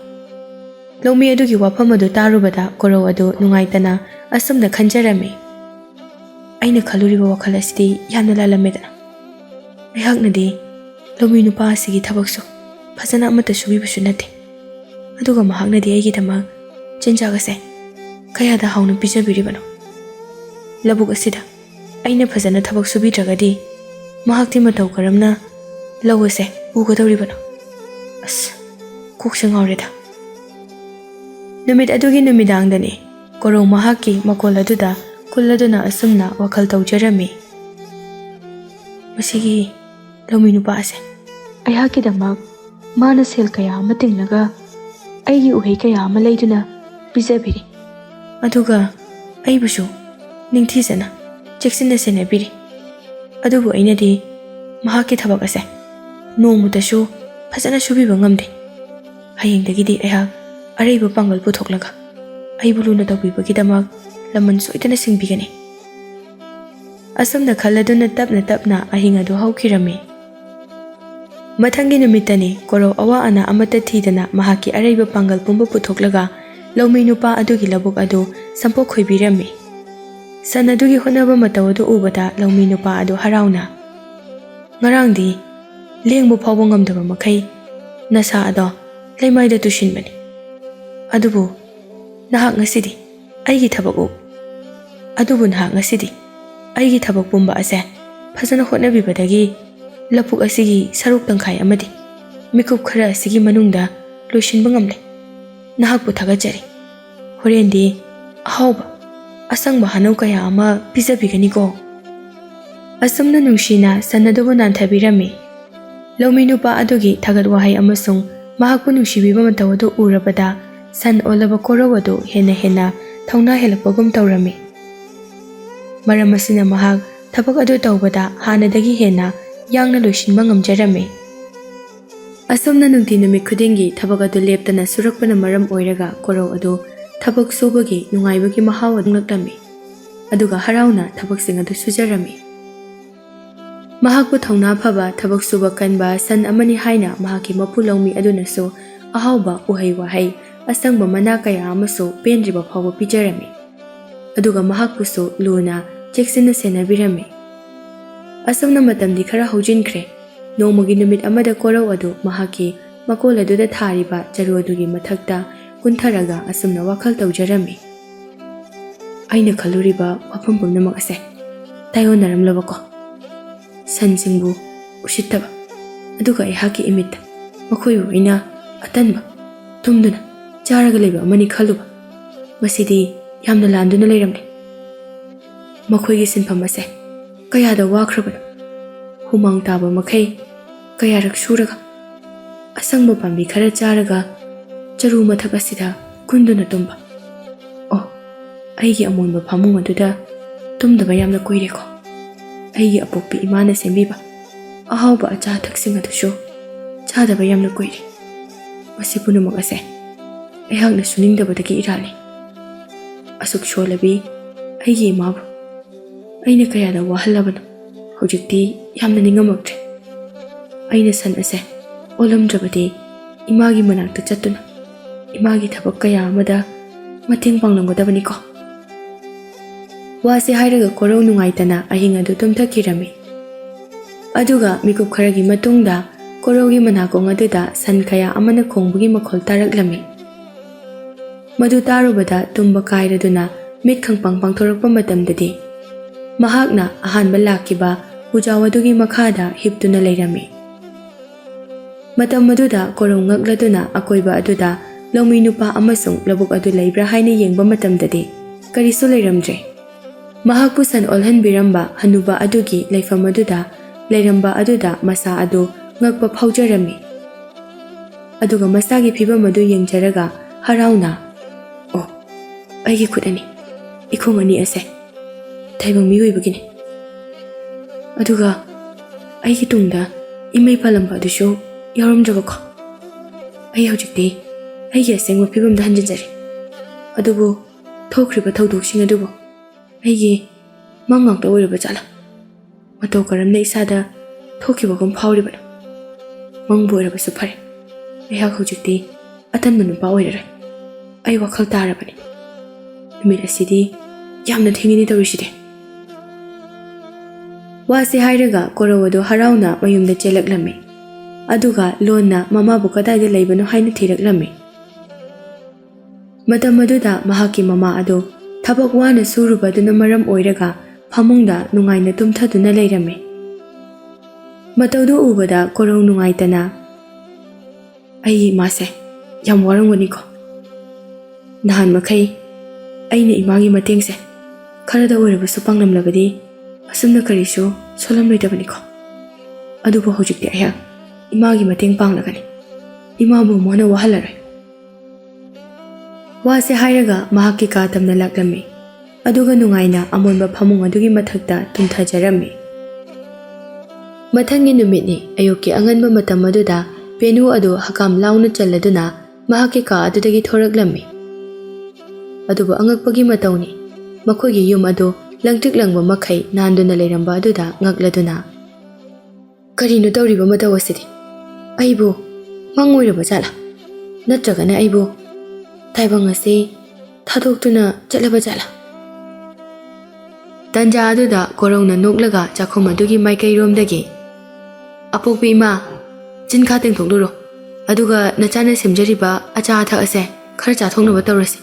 ꯂꯧꯃꯤ ꯑꯗꯨꯒꯤ ꯋꯥꯐꯝ ꯑꯗꯨ ꯇꯥꯔꯨꯕꯗ ꯀꯣꯔꯧ ꯑꯗꯨ ꯅꯨꯡꯉꯥꯏꯇꯅ ꯑꯁꯨꯝꯅ ꯈꯟꯖꯔꯝꯃꯤ꯫ ꯑꯩꯅ ꯈꯜꯂꯨꯔꯤꯕ ꯋꯥꯈꯜ ꯑꯁꯤꯗꯤ ꯌꯥꯝꯅ ꯂꯥꯜꯂꯝꯃꯦꯗꯅ꯫ ꯑꯩꯍꯥꯛꯅꯗꯤ ꯂꯧꯃꯤ ꯅꯨꯄꯥ ꯑꯁꯤꯒꯤ ꯊꯕꯛꯁꯨ ꯐꯖꯅ ꯑꯃꯠꯇ ꯁꯨꯕꯤꯕꯁꯨ ꯅꯠꯇꯦ, ꯑꯗꯨꯒ ꯃꯍꯥꯛꯅꯗꯤ ꯑꯩꯒꯤꯗꯃꯛ ꯆꯤꯟꯖꯥꯛ ꯑꯁꯦ ꯀꯌꯥꯗ ꯍꯥꯎꯅ ꯄꯤꯖꯕꯤꯔꯤꯕꯅꯣ꯫ ꯂꯧꯕꯨꯛ ꯑꯁꯤꯗ ꯑꯩꯅ ꯐꯖꯅ ꯊꯕꯛ ꯁꯨꯕꯤꯗ꯭ꯔꯒꯗꯤ ꯃꯍꯥꯛꯇꯤ ꯃꯇꯧ ꯀꯔꯝꯅ ꯂꯧ ꯑꯁꯦ ꯎꯒꯗꯧꯔꯤꯕꯅꯣ? ꯑꯁ, ꯀꯣꯛꯁꯦ ꯉꯥꯎꯔꯦꯗ꯫ ꯅꯨꯃꯤꯠ ꯑꯗꯨꯒꯤ ꯅꯨꯃꯤꯗꯥꯡꯗꯅꯤ ꯀꯣꯔꯧ ꯃꯍꯥꯛꯀꯤ ꯃꯀꯣꯜ ꯑꯗꯨꯗ ꯀꯨꯜꯂꯗꯨꯅ ꯑꯁꯨꯝꯅ ꯋꯥꯈꯜ ꯇꯧꯖꯔꯝꯃꯤ꯫ ꯃꯁꯤꯒꯤ ꯂꯧꯃꯤ ꯅꯨꯄꯥ ꯑꯁꯦ ꯑꯩꯍꯥꯛꯀꯤꯗꯃꯛ ꯃꯥꯅ ꯁꯦꯜ ꯀꯌꯥ ꯑꯃ ꯇꯤꯡꯂꯒ ꯑꯩꯒꯤ ꯎꯍꯩ ꯀꯌꯥ ꯑꯃ ꯂꯩꯗꯨꯅ ꯄꯤꯖꯕꯤꯔꯤ, ꯑꯗꯨꯒ ꯑꯩꯕꯨꯁꯨ ꯅꯤꯡꯊꯤꯖꯅ ꯆꯦꯛꯁꯤꯟꯅ ꯁꯦꯟꯅꯕꯤꯔꯤ꯫ ꯑꯗꯨꯕꯨ ꯑꯩꯅꯗꯤ ꯃꯍꯥꯛꯀꯤ ꯊꯕꯛ ꯑꯁꯦ ꯅꯣꯡꯃꯇꯁꯨ ꯐꯖꯅ ꯁꯨꯕꯤꯕ ꯉꯝꯗꯦ꯫ ꯍꯌꯦꯡꯗꯒꯤꯗꯤ ꯑꯩꯍꯥꯛ ꯑꯔꯩꯕ ꯄꯥꯡꯒꯜ ꯄꯨꯊꯣꯛꯂꯒ ꯑꯩꯕꯨ ꯂꯨꯅ ꯇꯧꯕꯤꯕꯒꯤꯗꯃꯛ ꯂꯃꯟ ꯁꯣꯏꯗꯅ ꯁꯤꯡꯕꯤꯒꯅꯤ꯫ ꯑꯁꯨꯝꯅ ꯈꯜꯂꯗꯨꯅ ꯇꯞꯅ ꯇꯞꯅ ꯑꯍꯤꯡ ꯑꯗꯨ ꯍꯧꯈꯤꯔꯝꯃꯤ꯫ ꯃꯊꯪꯒꯤ ꯅꯨꯃꯤꯠꯇꯅꯤ ꯀꯣꯔꯧ ꯑꯋꯥ ꯑꯅꯥ ꯑꯃꯠꯇ ꯊꯤꯗꯅ ꯃꯍꯥꯛꯀꯤ ꯑꯔꯩꯕ ꯄꯥꯡꯒꯜ ꯄꯨꯝꯕ ꯄꯨꯊꯣꯛꯂꯒ ꯂꯧꯃꯤ ꯅꯨꯄꯥ ꯑꯗꯨꯒꯤ ꯂꯧꯕꯨꯛ ꯑꯗꯨ ꯁꯝꯄꯣꯠ ꯈꯣꯏꯕꯤꯔꯝꯃꯤ꯫ ꯁꯟ ꯑꯗꯨꯒꯤ ꯍꯣꯠꯅꯕ ꯃꯇꯧ ꯑꯗꯨ ꯎꯕꯗ ꯂꯧꯃꯤ ꯅꯨꯄꯥ ꯑꯗꯨ ꯍꯔꯥꯎꯅ Ngarangdi lengbu phawba ngamdaba makai nasa ado leimaida tusinbani. Adubu nahak ngasidi aigi thabaku. Adubu nahak ngasidi aigi thabak pumba ase fazana hotnabibadagi lapuk asigi saruk tangkhai amadi mikup khara asigi manungda loishinba ngamle. Nahakpu thagajari. Horendi ahauba asangba hanau kaya ama pizabiganiko. Asumna nungshina sanadubu nanthabirami. Laumi nupa adugi thagat wahai amasung mahakpu nungsibiba mataw adu urabada san olaba korow adu hena thauna helakpagum tawrami. Maram asina mahak thabak adu tawbada hanadagi hena yangna loishinba ngamjarami. Asumna nungti numit khudingi thabak adu leptana surakpana maram oiraga korow adu thabak subagi nungaibagi mahaw adu naklami. Aduga harauna thabaksing adu sujarami. Mahakpu thauna phaba thabak suba kanba san amani haina mahaki mapu laumi adunasu ahauba uhai wahai asangba mana kaya amasu pendriba phawba pijarami. Aduga mahakpusu luna cheksina senabirami. Asumna matamdi khara haujinkre. Nongmagi numit amada korow adu mahaki makol aduda thariba charu adugi mathakta kuntharaga asumna wakhal tawjarami. Aina khaluriba wafam pumnamak ase tayonaramlabako. Sansingbu usittaba aduga ihaki imita makoibu ina atanba tumduna charaga leba amani khaluba masidi yamna landuna leiramne. Makoigi sinfam ase kayada wakrabana humang taba makai kayarak suraga asangba pambi khara charaga charu mathak asida kunduna tumba. Oh aigi amonba phamung aduda tumdaba yamna koireko. Aigi apokpi imana sembiba ahauba acha thaksing adusho chadaba yamna koiri. Masi punamak ase aihakna suningdabadagi irali. Asuk sholabi aigi imabu aina kayada wahalabana hojikti yamna ningamaktre. Aina san ase olamdrabadi imagi manakta chattuna imagi thabak kaya amada mateng panglamgadabaniko. Wasi hairaga korow nungaitana ahing adu tumthakirami. Aduga mikup kharagi matungda korowgi manakong aduda san kaya amana khongbugi makhol taraklami. Madu tarubada tumba kairaduna mit khangpang pangthorakpa matamdadi mahakna ahanba lakiba ujaw adugi makhada hiptuna leirami. Matam maduda korow ngakladuna akoiba aduda laumi nupa amasung labuk adu leibra haina yengba matamdadi karisu leiramdre. Mahakpu san olhan biramba hanuba adugi leifam aduda leiramba aduda masa adu ngakpa phaujarami. Aduga masagi phibam adu yengjaraga harauna oh aigi khudani ikhong ani ase taibang miyoibagini. Aduga aigi tungda imei palamba adusho yauramdrabako. Ai hojikti aigi asengba phibamda hanjanjari. Adubu thokriba thaudoksing adubu aigi mangangta oiraba chala matau karamna isada thokibagum phawribana mangbu oirabasu phare. Aihak hojikti atanba nupa oirare ai wakhal tarabani. Numit asidi yamna thengini tawriside. Wasi hairaga korow adu harauna mayumda chelaklami. Aduga lonna mamabu kadaida leibano haina thiraklami. Matam aduda mahaki mama adu thabak wana surubaduna maram oiraga phamungda nungaina tumthaduna leirami. Matawdu ubada korow nungaitana ai mase yam waranganiko. Nahan makai aina imagi matengse kharada oirabasu panglamlabadi asumna karisu solamloidabaniko. Adubu hojikti aiha imagi mateng panglagani imabu mona wahalaroi. Wasi hairaga mahaki katamna laklami. Aduga nungaina amonba phamung adugi mathakta tumthajarami. Mathangi numitni ayuki anganba matam aduda penu adu hakam launa chaladuna mahaki ka adudagi thoraklami. Adubu angakpagi matawni makoigi yum adu langtik langba makai nanduna leiramba aduda ngakladuna karino tawriba mataw asidi aibu mangoiraba chala natragana aibu taibang ase thadokutuna chalaba chala. Tanja aduda korowna noklaga chakhom adugi maikai romdagi ꯑꯄꯣꯛꯄꯤ ꯏꯃꯥ, ꯆꯤꯟ ꯈꯥ ꯇꯦꯡꯊꯣꯛꯂꯨꯔꯣ. ꯑꯗꯨꯒ ꯅꯆꯥꯅ ꯁꯦꯝꯖꯔꯤꯕ ꯑꯆꯥ ꯑꯊꯛ ꯑꯁꯦ ꯈꯔ ꯆꯥꯊꯣꯛꯅꯕ ꯇꯧꯔꯁꯤ.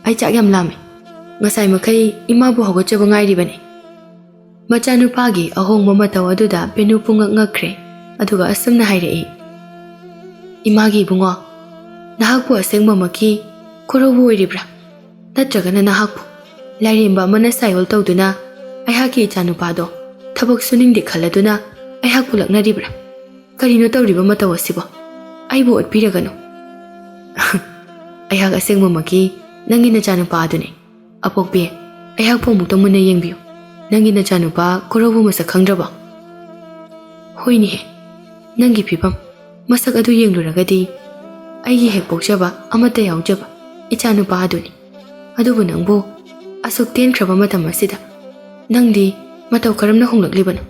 ꯑꯩ ꯆꯥꯛ ꯌꯥꯝ ꯂꯥꯝꯃꯦ. ꯉꯁꯥꯏ ꯃꯈꯩ ꯏꯃꯥꯕꯨ ꯍꯧꯒꯠꯆꯕ ꯉꯥꯏꯔꯤꯕꯅꯤ. ꯃꯆꯥꯅꯨꯄꯥꯒꯤ ꯑꯍꯣꯡꯕ ꯃꯇꯧ ꯑꯗꯨꯗ ꯕꯦꯅꯨ ꯄꯨꯡꯉꯛ ꯉꯛꯈ꯭ꯔꯦ. ꯑꯗꯨꯒ ꯑꯁꯨꯝꯅ ꯍꯥꯏꯔꯛꯏ. ꯏꯃꯥꯒꯤ ꯏꯕꯨꯡꯉꯣ, ꯅꯍꯥꯛꯄꯨ ꯑꯁꯦꯡꯕꯃꯛꯀꯤ ꯀꯣꯔꯧꯕꯨ ꯑꯣꯏꯔꯤꯕ꯭ꯔꯥ? ꯅꯠꯇ꯭ꯔꯒꯅ ꯅꯍꯥꯛꯄꯨ ꯂꯥꯏꯔꯦꯝꯕ ꯑꯃꯅ ꯁꯥꯏꯑꯣꯜ ꯇꯧꯗꯨꯅ ꯑꯩꯍꯥꯛꯀꯤ ꯏꯆꯥꯅꯨꯄꯥꯗꯣ ꯊꯕꯛ ꯁꯨꯅꯤꯡꯗꯦ ꯈꯜꯂꯗꯨꯅ ꯑꯩꯍꯥꯛꯄꯨ ꯂꯛꯅꯔꯤꯕ꯭ꯔꯥ? ꯀꯔꯤꯅꯣ ꯇꯧꯔꯤꯕ ꯃꯇꯧ ꯑꯁꯤꯕꯣ? ꯑꯩꯕꯨ ꯑꯣꯠꯄꯤꯔꯒꯅꯨ. ꯑꯩꯍꯥꯛ ꯑꯁꯦꯡꯕꯃꯛꯀꯤ ꯅꯪꯒꯤ ꯅꯆꯥꯅꯨꯄꯥ ꯑꯗꯨꯅꯤ. ꯑꯄꯣꯛꯄꯤ, ꯑꯩꯍꯥꯛꯄꯨ ꯑꯃꯨꯛꯇ ꯃꯨꯟꯅ ꯌꯦꯡꯕꯤꯌꯨ. ꯅꯪꯒꯤ ꯅꯆꯥꯅꯨꯄꯥ ꯀꯣꯔꯧꯕꯨ ꯃꯁꯛ ꯈꯪꯗ꯭ꯔꯕꯣ? ꯍꯣꯏꯅꯦꯍꯦ, ꯅꯪꯒꯤ ꯐꯤꯕꯝ ꯃꯁꯛ ꯑꯗꯨ ꯌꯦꯡꯂꯨꯔꯒꯗꯤ ꯑꯩꯒꯤ ꯍꯦꯛ ꯄꯣꯛꯆꯕ ꯑꯃꯠꯇ ꯌꯥꯎꯖꯕ ꯏꯆꯥꯅꯨꯄꯥ ꯑꯗꯨꯅꯤ. ꯑꯗꯨꯕꯨ ꯅꯪꯕꯨ ꯑꯁꯨꯛ ꯇꯦꯟꯈ꯭ꯔꯕ ꯃꯇꯝ ꯑꯁꯤꯗ ꯅꯪꯗꯤ ꯃꯇꯧ ꯀꯔꯝꯅ ꯍꯣꯡꯂꯛꯂꯤꯕꯅꯣ?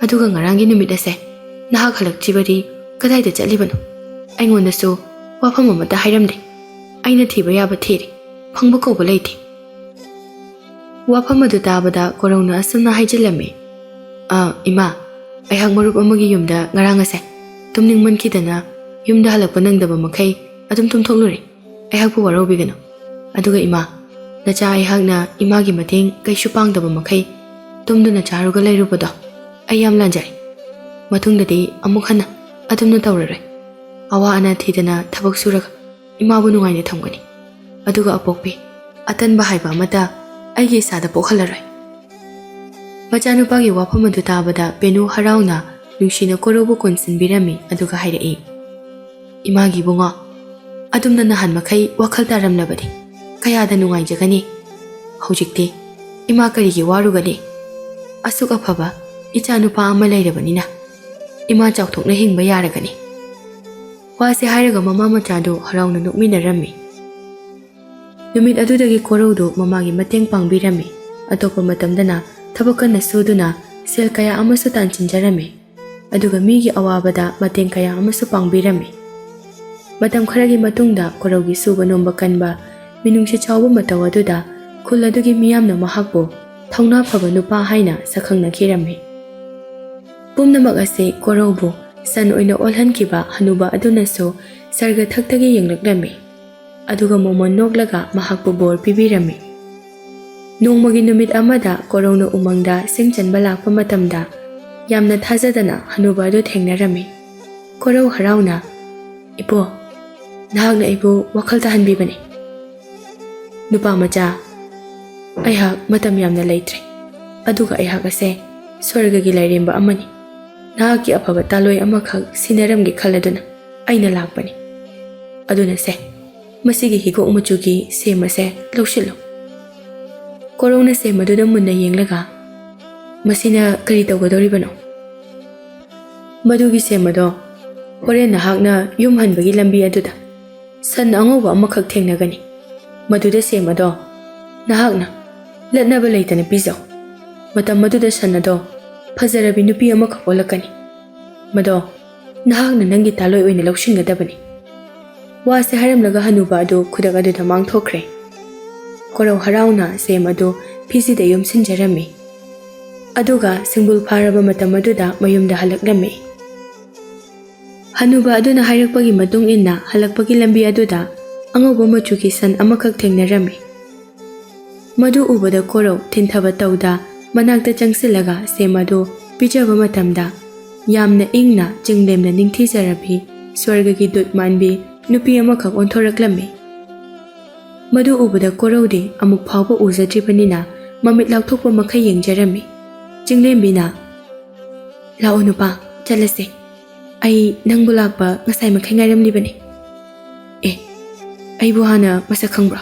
ꯑꯗꯨꯒ ꯉꯔꯥꯡꯒꯤ ꯅꯨꯃꯤꯠ ꯑꯁꯦ ꯅꯍꯥꯛ ꯍꯜꯂꯛꯇ꯭ꯔꯤꯕꯗꯤ ꯀꯗꯥꯏꯗ ꯆꯠꯂꯤꯕꯅꯣ? ꯑꯩꯉꯣꯟꯗꯁꯨ ꯋꯥꯐꯝ ꯑꯃꯠꯇ ꯍꯥꯏꯔꯝꯗꯦ. ꯑꯩꯅ ꯊꯤꯕ ꯌꯥꯕ ꯊꯤꯔꯤ, ꯐꯪꯕ ꯀꯧꯕ ꯂꯩꯇꯦ. ꯋꯥꯐꯝ ꯑꯗꯨ ꯇꯥꯕꯗ ꯀꯣꯔꯧꯅ ꯑꯁꯨꯝꯅ ꯍꯥꯏꯖꯤꯜꯂꯝꯃꯤ. ꯏꯃꯥ, ꯑꯩꯍꯥꯛ ꯃꯔꯨꯞ ꯑꯃꯒꯤ ꯌꯨꯝꯗ ꯉꯔꯥꯡ ꯑꯁꯦ ꯇꯨꯝꯅꯤꯡꯃꯟꯈꯤꯗꯅ ꯌꯨꯝꯗ ꯍꯜꯂꯛꯄ ꯅꯪꯗꯕ ꯃꯈꯩ ꯑꯗꯨꯝ ꯇꯨꯝꯊꯣꯛꯂꯨꯔꯦ. ꯑꯩꯍꯥꯛꯄꯨ ꯋꯥꯔꯧꯕꯤꯒꯅꯨ. ꯑꯗꯨꯒ ꯏꯃꯥ, ꯅꯆꯥ ꯑꯩꯍꯥꯛꯅ ꯏꯃꯥꯒꯤ ꯃꯇꯦꯡ ꯀꯩꯁꯨ ꯄꯥꯡꯗꯕ ꯃꯈꯩ ꯇꯨꯝꯗꯨꯅ ꯆꯥꯔꯒ ꯂꯩꯔꯨꯕꯗꯣ ꯑꯩ ꯌꯥꯝ ꯂꯥꯟꯖꯔꯦ. ꯃꯇꯨꯡꯗꯗꯤ ꯑꯃꯨꯛ ꯍꯟꯅ ꯑꯗꯨꯝꯅ ꯇꯧꯔꯔꯣꯏ. ꯑꯋꯥ ꯑꯅꯥ ꯊꯤꯗꯅ ꯊꯕꯛ ꯁꯨꯔꯒ ꯏꯃꯥꯕꯨ ꯅꯨꯡꯉꯥꯏꯅ ꯊꯝꯒꯅꯤ. ꯑꯗꯨꯒ ꯑꯄꯣꯛꯄꯤ, ꯑꯇꯟꯕ ꯍꯥꯏꯕ ꯑꯃꯠꯇ ꯑꯩꯒꯤ ꯏꯁꯥꯗ ꯄꯣꯛꯍꯜꯂꯔꯣꯏ. ꯃꯆꯥꯅꯨꯄꯥꯒꯤ ꯋꯥꯐꯝ ꯑꯗꯨ ꯇꯥꯕꯗ ꯕꯦꯅꯨ ꯍꯔꯥꯎꯅ ꯅꯨꯡꯁꯤꯅ ꯀꯣꯔꯧꯕꯨ ꯀꯣꯟꯁꯤꯟꯕꯤꯔꯝꯃꯤ. ꯑꯗꯨꯒ ꯍꯥꯏꯔꯛꯏ. ꯏꯃꯥꯒꯤ ꯏꯕꯨꯡꯉꯣ, ꯑꯗꯨꯝꯅ ꯅꯍꯥꯟ ꯃꯈꯩ ꯋꯥꯈꯜ ꯇꯥꯔꯝꯂꯕꯗꯤ ꯀꯌꯥꯗ ꯅꯨꯡꯉꯥꯏꯖꯒꯅꯤ. ꯍꯧꯖꯤꯛꯇꯤ ꯏꯃꯥ ꯀꯔꯤꯒꯤ ꯋꯥꯔꯨꯒꯅꯤ? ꯑꯁꯨꯛ ꯑꯐꯕ ꯏꯆꯥꯅꯨꯄꯥ ꯑꯃ ꯂꯩꯔꯕꯅꯤꯅ ꯏꯃꯥ ꯆꯥꯎꯊꯣꯛꯅ ꯍꯤꯡꯕ ꯌꯥꯔꯒꯅꯤ. ꯋꯥꯁꯦ ꯍꯥꯏꯔꯒ ꯃꯃꯥ ꯃꯆꯥꯗꯨ ꯍꯔꯥꯎꯅ ꯅꯣꯛꯃꯤꯟꯅꯔꯝꯃꯤ. ꯅꯨꯃꯤꯠ ꯑꯗꯨꯗꯒꯤ ꯀꯣꯔꯧꯗꯨ ꯃꯃꯥꯒꯤ ꯃꯇꯦꯡ ꯄꯥꯡꯕꯤꯔꯝꯃꯤ. ꯑꯇꯣꯞꯄ ꯃꯇꯝꯗꯅ ꯊꯕꯛ ꯀꯟꯅ ꯁꯨꯗꯨꯅ ꯁꯦꯜ ꯀꯌꯥ ꯑꯃꯁꯨ ꯇꯥꯟꯁꯤꯟꯖꯔꯝꯃꯤ. ꯑꯗꯨꯒ ꯃꯤꯒꯤ ꯑꯋꯥꯕꯗ ꯃꯇꯦꯡ ꯀꯌꯥ ꯑꯃꯁꯨ ꯄꯥꯡꯕꯤꯔꯝꯃꯤ. ꯃꯇꯝ ꯈꯔꯒꯤ ꯃꯇꯨꯡꯗ ꯀꯣꯔꯧꯒꯤ ꯁꯨꯕ ꯅꯣꯝꯕ ꯀꯟꯕ, ꯃꯤꯅꯨꯡꯁꯤ ꯆꯥꯎꯕ ꯃꯇꯧ ꯑꯗꯨꯗ ꯈꯨꯜ ꯑꯗꯨꯒꯤ ꯃꯤꯌꯥꯝꯅ ꯃꯍꯥꯛꯄꯨ ꯊꯧꯅꯥ ꯐꯕ ꯅꯨꯄꯥ ꯍꯥꯏꯅ ꯁꯛꯈꯪꯅꯈꯤꯔꯝꯃꯤ. ꯄꯨꯝꯅꯃꯛ ꯑꯁꯤ ꯀꯣꯔꯧꯕꯨ ꯁꯟ ꯑꯣꯏꯅ ꯑꯣꯜꯍꯟꯈꯤꯕ ꯍꯅꯨꯕ ꯑꯗꯨꯅꯁꯨ ꯁꯔꯒꯊꯛꯇꯒꯤ ꯌꯦꯡꯂꯛꯂꯝꯃꯤ. ꯑꯗꯨꯒ ꯃꯣꯃꯣꯟ ꯅꯣꯛꯂꯒ ꯃꯍꯥꯛꯄꯨ ꯕꯣꯔ ꯄꯤꯕꯤꯔꯝꯃꯤ. ꯅꯣꯡꯃꯒꯤ ꯅꯨꯃꯤꯠ ꯑꯃꯗ ꯀꯣꯔꯧꯅ ꯎꯃꯪꯗ ꯁꯤꯡ ꯆꯟꯕ ꯂꯥꯛꯄ ꯃꯇꯝꯗ ꯌꯥꯝꯅ ꯊꯥꯖꯗꯅ ꯍꯅꯨꯕ ꯑꯗꯨ ꯊꯦꯡꯅꯔꯝꯃꯤ. ꯀꯣꯔꯧ ꯍꯔꯥꯎꯅ, ꯏꯄꯣ, ꯅꯍꯥꯛꯅ ꯑꯩꯕꯨ ꯋꯥꯈꯜ ꯇꯥꯍꯟꯕꯤꯕꯅꯤ. ꯅꯨꯄꯥ ꯃꯆꯥ, ꯑꯩꯍꯥꯛ ꯃꯇꯝ ꯌꯥꯝꯅ ꯂꯩꯇ꯭ꯔꯦ. ꯑꯗꯨꯒ ꯑꯩꯍꯥꯛ ꯑꯁꯦ ꯁ꯭ꯋꯔꯒꯒꯤ ꯂꯥꯏꯔꯦꯝꯕ ꯑꯃꯅꯤ. ꯅꯍꯥꯛꯀꯤ ꯑꯐꯕ ꯇꯥꯂꯣꯏ ꯑꯃꯈꯛ ꯁꯤꯟꯅꯔꯝꯒꯦ ꯈꯜꯂꯗꯨꯅ ꯑꯩꯅ ꯂꯥꯛꯄꯅꯤ. ꯑꯗꯨꯅ ꯁꯦ, ꯃꯁꯤꯒꯤ ꯍꯤꯒꯣꯛ ꯃꯆꯨꯒꯤ ꯁꯦꯝ ꯑꯁꯦ ꯂꯧꯁꯤꯜꯂꯨ. ꯀꯣꯔꯧꯅ ꯁꯦꯝ ꯑꯗꯨꯗ ꯃꯨꯟꯅ ꯌꯦꯡꯂꯒ, ꯃꯁꯤꯅ ꯀꯔꯤ ꯇꯧꯒꯗꯧꯔꯤꯕꯅꯣ? ꯃꯗꯨꯒꯤ ꯁꯦꯝ ꯑꯗꯣ ꯍꯣꯔꯦꯟ ꯅꯍꯥꯛꯅ ꯌꯨꯝ ꯍꯟꯕꯒꯤ ꯂꯝꯕꯤ ꯑꯗꯨꯗ ꯁꯟ ꯑꯉꯧꯕ ꯑꯃꯈꯛ ꯊꯦꯡꯅꯒꯅꯤ. ꯃꯗꯨꯗ ꯁꯦꯝ ꯑꯗꯣ ꯅꯍꯥꯛꯅ ꯂꯠꯅꯕ ꯂꯩꯇꯅ ꯄꯤꯖꯧ. ꯃꯇꯝ ꯑꯗꯨꯗ ꯁꯟ ꯑꯗꯣ ꯐꯖꯔꯕꯤ ꯅꯨꯄꯤ ꯑꯃꯈꯛ ꯑꯣꯜꯂꯛꯀꯅꯤ. ꯃꯗꯣ ꯅꯍꯥꯛꯅ ꯅꯪꯒꯤ ꯇꯥꯂꯣꯏ ꯑꯣꯏꯅ ꯂꯧꯁꯤꯟꯒꯗꯕꯅꯤ. ꯋꯥꯁꯦ ꯍꯥꯏꯔꯝꯂꯒ ꯍꯅꯨꯕ ꯑꯗꯨ ꯈꯨꯗꯛ ꯑꯗꯨꯗ ꯃꯥꯡꯊꯣꯛꯈ꯭ꯔꯦ. ꯀꯣꯔꯧ ꯍꯔꯥꯎꯅ ꯁꯦꯝ ꯑꯗꯨ ꯐꯤꯖꯤꯗ ꯌꯣꯝꯁꯤꯟꯖꯔꯝꯃꯤ. ꯑꯗꯨꯒ ꯁꯤꯡꯕꯨꯜ ꯐꯥꯔꯕ ꯃꯇꯝ ꯑꯗꯨꯗ ꯃꯌꯨꯝꯗ ꯍꯜꯂꯛꯂꯝꯃꯤ. ꯍꯅꯨꯕ ꯑꯗꯨꯅ ꯍꯥꯏꯔꯛꯄꯒꯤ ꯃꯇꯨꯡ ꯏꯟꯅ ꯍꯜꯂꯛꯄꯒꯤ ꯂꯝꯕꯤ ꯑꯗꯨꯗ ꯑꯉꯧꯕ ꯃꯆꯨꯒꯤ ꯁꯟ ꯑꯃꯈꯛ ꯊꯦꯡꯅꯔꯝꯃꯤ. ꯃꯗꯨ ꯎꯕꯗ ꯀꯣꯔꯧ ꯊꯤꯟꯊꯕ ꯇꯧꯗ ꯃꯅꯥꯛꯇ ꯆꯪꯁꯤꯜꯂꯒ ꯁꯦꯝ ꯑꯗꯨ ꯄꯤꯖꯕ ꯃꯇꯝꯗ ꯌꯥꯝꯅ ꯏꯪꯅ ꯆꯤꯡꯂꯦꯝꯅ ꯅꯤꯡꯊꯤꯖꯔꯕꯤ ꯁ꯭ꯋꯔꯒꯒꯤ ꯗꯨꯠ ꯃꯥꯟꯕꯤ ꯅꯨꯄꯤ ꯑꯃꯈꯛ ꯑꯣꯟꯊꯣꯔꯛꯂꯝꯃꯤ. ꯃꯗꯨ ꯎꯕꯗ ꯀꯣꯔꯧꯗꯤ ꯑꯃꯨꯛ ꯐꯥꯎꯕ ꯎꯖꯗ꯭ꯔꯤꯕꯅꯤꯅ ꯃꯃꯤꯠ ꯂꯥꯎꯊꯣꯛꯄ ꯃꯈꯩ ꯌꯦꯡꯖꯔꯝꯃꯤ. ꯆꯤꯡꯂꯦꯝꯕꯤꯅ, ꯂꯥꯛꯑꯣ ꯅꯨꯄꯥ, ꯆꯠꯂꯁꯦ. ꯑꯩ ꯅꯪꯕꯨ ꯂꯥꯛꯄ ꯉꯁꯥꯏ ꯃꯈꯩ ꯉꯥꯏꯔꯝꯂꯤꯕꯅꯤ. ꯑꯩꯕꯨ ꯍꯥꯟꯅ ꯃꯁꯛ ꯈꯪꯕ꯭ꯔꯣ?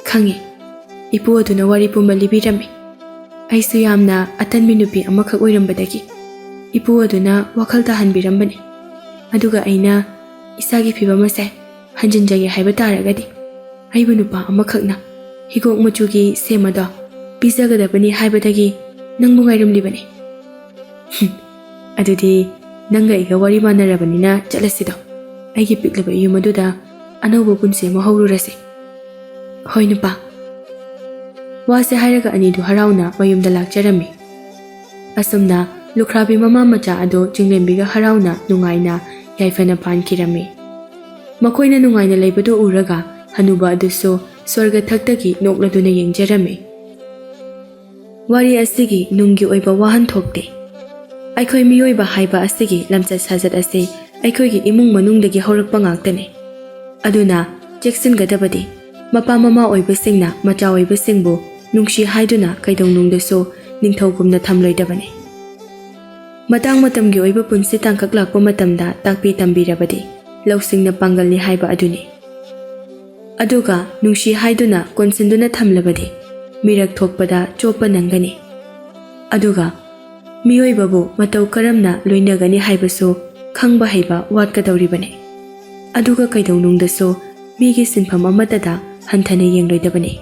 ꯈꯪꯉꯤ. ꯏꯄꯨ ꯑꯗꯨꯅ ꯋꯥꯔꯤ ꯄꯨꯝꯕ ꯂꯤꯕꯤꯔꯝꯃꯤ. ꯑꯩꯁꯨ ꯌꯥꯝꯅ ꯑꯇꯟꯕꯤ ꯅꯨꯄꯤ ꯑꯃꯈꯛ ꯑꯣꯏꯔꯝꯕꯗꯒꯤ ꯏꯄꯨ ꯑꯗꯨꯅ ꯋꯥꯈꯜ ꯇꯥꯍꯟꯕꯤꯔꯝꯕꯅꯤ. ꯑꯗꯨꯒ ꯑꯩꯅ ꯏꯁꯥꯒꯤ ꯐꯤꯕꯝ ꯑꯁꯦ ꯍꯟꯖꯤꯟꯖꯒꯦ ꯍꯥꯏꯕ ꯇꯥꯔꯒꯗꯤ ꯑꯩꯕꯨ ꯅꯨꯄꯥ ꯑꯃꯈꯛꯅ ꯍꯤꯒꯣꯛ ꯃꯆꯨꯒꯤ ꯁꯦꯝ ꯑꯗꯣ ꯄꯤꯖꯒꯗꯕꯅꯤ ꯍꯥꯏꯕꯗꯒꯤ ꯅꯪꯕꯨ ꯉꯥꯏꯔꯝꯂꯤꯕꯅꯤ. ꯑꯗꯨꯗꯤ ꯅꯪꯒ ꯑꯩꯒ ꯋꯥꯔꯤ ꯃꯥꯟꯅꯔꯕꯅꯤꯅ ꯆꯠꯂꯁꯤꯗꯣ. ꯑꯩꯒꯤ ꯄꯤꯛꯂꯕ ꯌꯨꯝ ꯑꯗꯨꯗ ꯑꯅꯧꯕ ꯄꯨꯟꯁꯤ ꯑꯃ ꯍꯧꯔꯨꯔꯁꯤ. ꯍꯣꯏ ꯅꯨꯄꯥ. ꯋꯥꯁꯦ ꯍꯥꯏꯔꯒ ꯑꯅꯤꯗꯨ ꯍꯔꯥꯎꯅ ꯃꯌꯨꯝꯗ ꯂꯥꯛꯆꯔꯝꯃꯤ. ꯑꯁꯨꯝꯅ ꯂꯨꯈ꯭ꯔꯥꯕꯤ ꯃꯃꯥ ꯃꯆꯥ ꯑꯗꯣ ꯆꯤꯡꯂꯦꯝꯕꯤꯒ ꯍꯔꯥꯎꯅ ꯅꯨꯡꯉꯥꯏꯅ ꯌꯥꯏꯐꯅ ꯄꯥꯟꯈꯤꯔꯝꯃꯤ꯫ ꯃꯈꯣꯏꯅ ꯅꯨꯡꯉꯥꯏꯅ ꯂꯩꯕꯗꯨ ꯎꯔꯒ ꯍꯅꯨꯕ ꯑꯗꯨꯁꯨ ꯁ꯭ꯋꯔꯒ ꯊꯛꯇꯒꯤ ꯅꯣꯛꯂꯗꯨꯅ ꯌꯦꯡꯖꯔꯝꯃꯤ꯫ ꯋꯥꯔꯤ ꯑꯁꯤꯒꯤ ꯅꯨꯡꯒꯤ ꯑꯣꯏꯕ ꯋꯥꯍꯟꯊꯣꯛꯇꯤ ꯑꯩꯈꯣꯏ ꯃꯤꯑꯣꯏꯕ ꯍꯥꯏꯕ ꯑꯁꯤꯒꯤ ꯂꯝꯆꯠ ꯁꯥꯖꯠ ꯑꯁꯤ ꯑꯩꯈꯣꯏꯒꯤ ꯏꯃꯨꯡ ꯃꯅꯨꯡꯗꯒꯤ ꯍꯧꯔꯛꯄ ꯉꯥꯛꯇꯅꯤ꯫ ꯑꯗꯨꯅ ꯆꯦꯛꯁꯤꯟꯒꯗꯕꯗꯤ ꯃꯄꯥ ꯃꯃꯥ ꯑꯣꯏꯕꯁꯤꯡꯅ ꯃꯆꯥ ꯑꯣꯏꯕꯁꯤꯡꯕꯨ ꯅꯨꯡꯁꯤ ꯍꯥꯏꯗꯨꯅ ꯀꯩꯗꯧꯅꯨꯡꯗꯁꯨ ꯅꯤꯡꯊꯧꯒꯨꯝꯅ ꯊꯝꯂꯣꯏꯗꯕꯅꯤ꯫ ꯃꯇꯥꯡ ꯃꯇꯝꯒꯤ ꯑꯣꯏꯕ ꯄꯨꯟꯁꯤ ꯇꯥꯡꯀꯛ ꯂꯥꯛꯄ ꯃꯇꯝꯗ ꯇꯥꯛꯄꯤ ꯇꯝꯕꯤꯔꯕꯗꯤ ꯂꯧꯁꯤꯡꯅ ꯄꯥꯡꯒꯜꯅꯤ ꯍꯥꯏꯕ ꯑꯗꯨꯅꯤ꯫ ꯑꯗꯨꯒ ꯅꯨꯡꯁꯤ ꯍꯥꯏꯗꯨꯅ ꯀꯣꯟꯁꯤꯟꯗꯨꯅ ꯊꯝꯂꯕꯗꯤ ꯃꯤꯔꯛ ꯊꯣꯛꯄꯗ ꯆꯣꯞꯄ ꯅꯪꯒꯅꯤ꯫ ꯑꯗꯨꯒ ꯃꯤꯑꯣꯏꯕꯕꯨ ꯃꯇꯧ ꯀꯔꯝꯅ ꯂꯣꯏꯅꯒꯅꯤ ꯍꯥꯏꯕꯁꯨ ꯈꯪꯕ ꯍꯩꯕ ꯋꯥꯠꯀꯗꯧꯔꯤꯕꯅꯤ꯫ ꯑꯗꯨꯒ ꯀꯩꯗꯧꯅꯨꯡꯗꯁꯨ ꯃꯤꯒꯤ ꯁꯤꯟꯐꯝ ꯑꯃꯠꯇꯗ ꯍꯟꯊꯅ ꯌꯦꯡꯂꯣꯏꯗꯕꯅꯤ꯫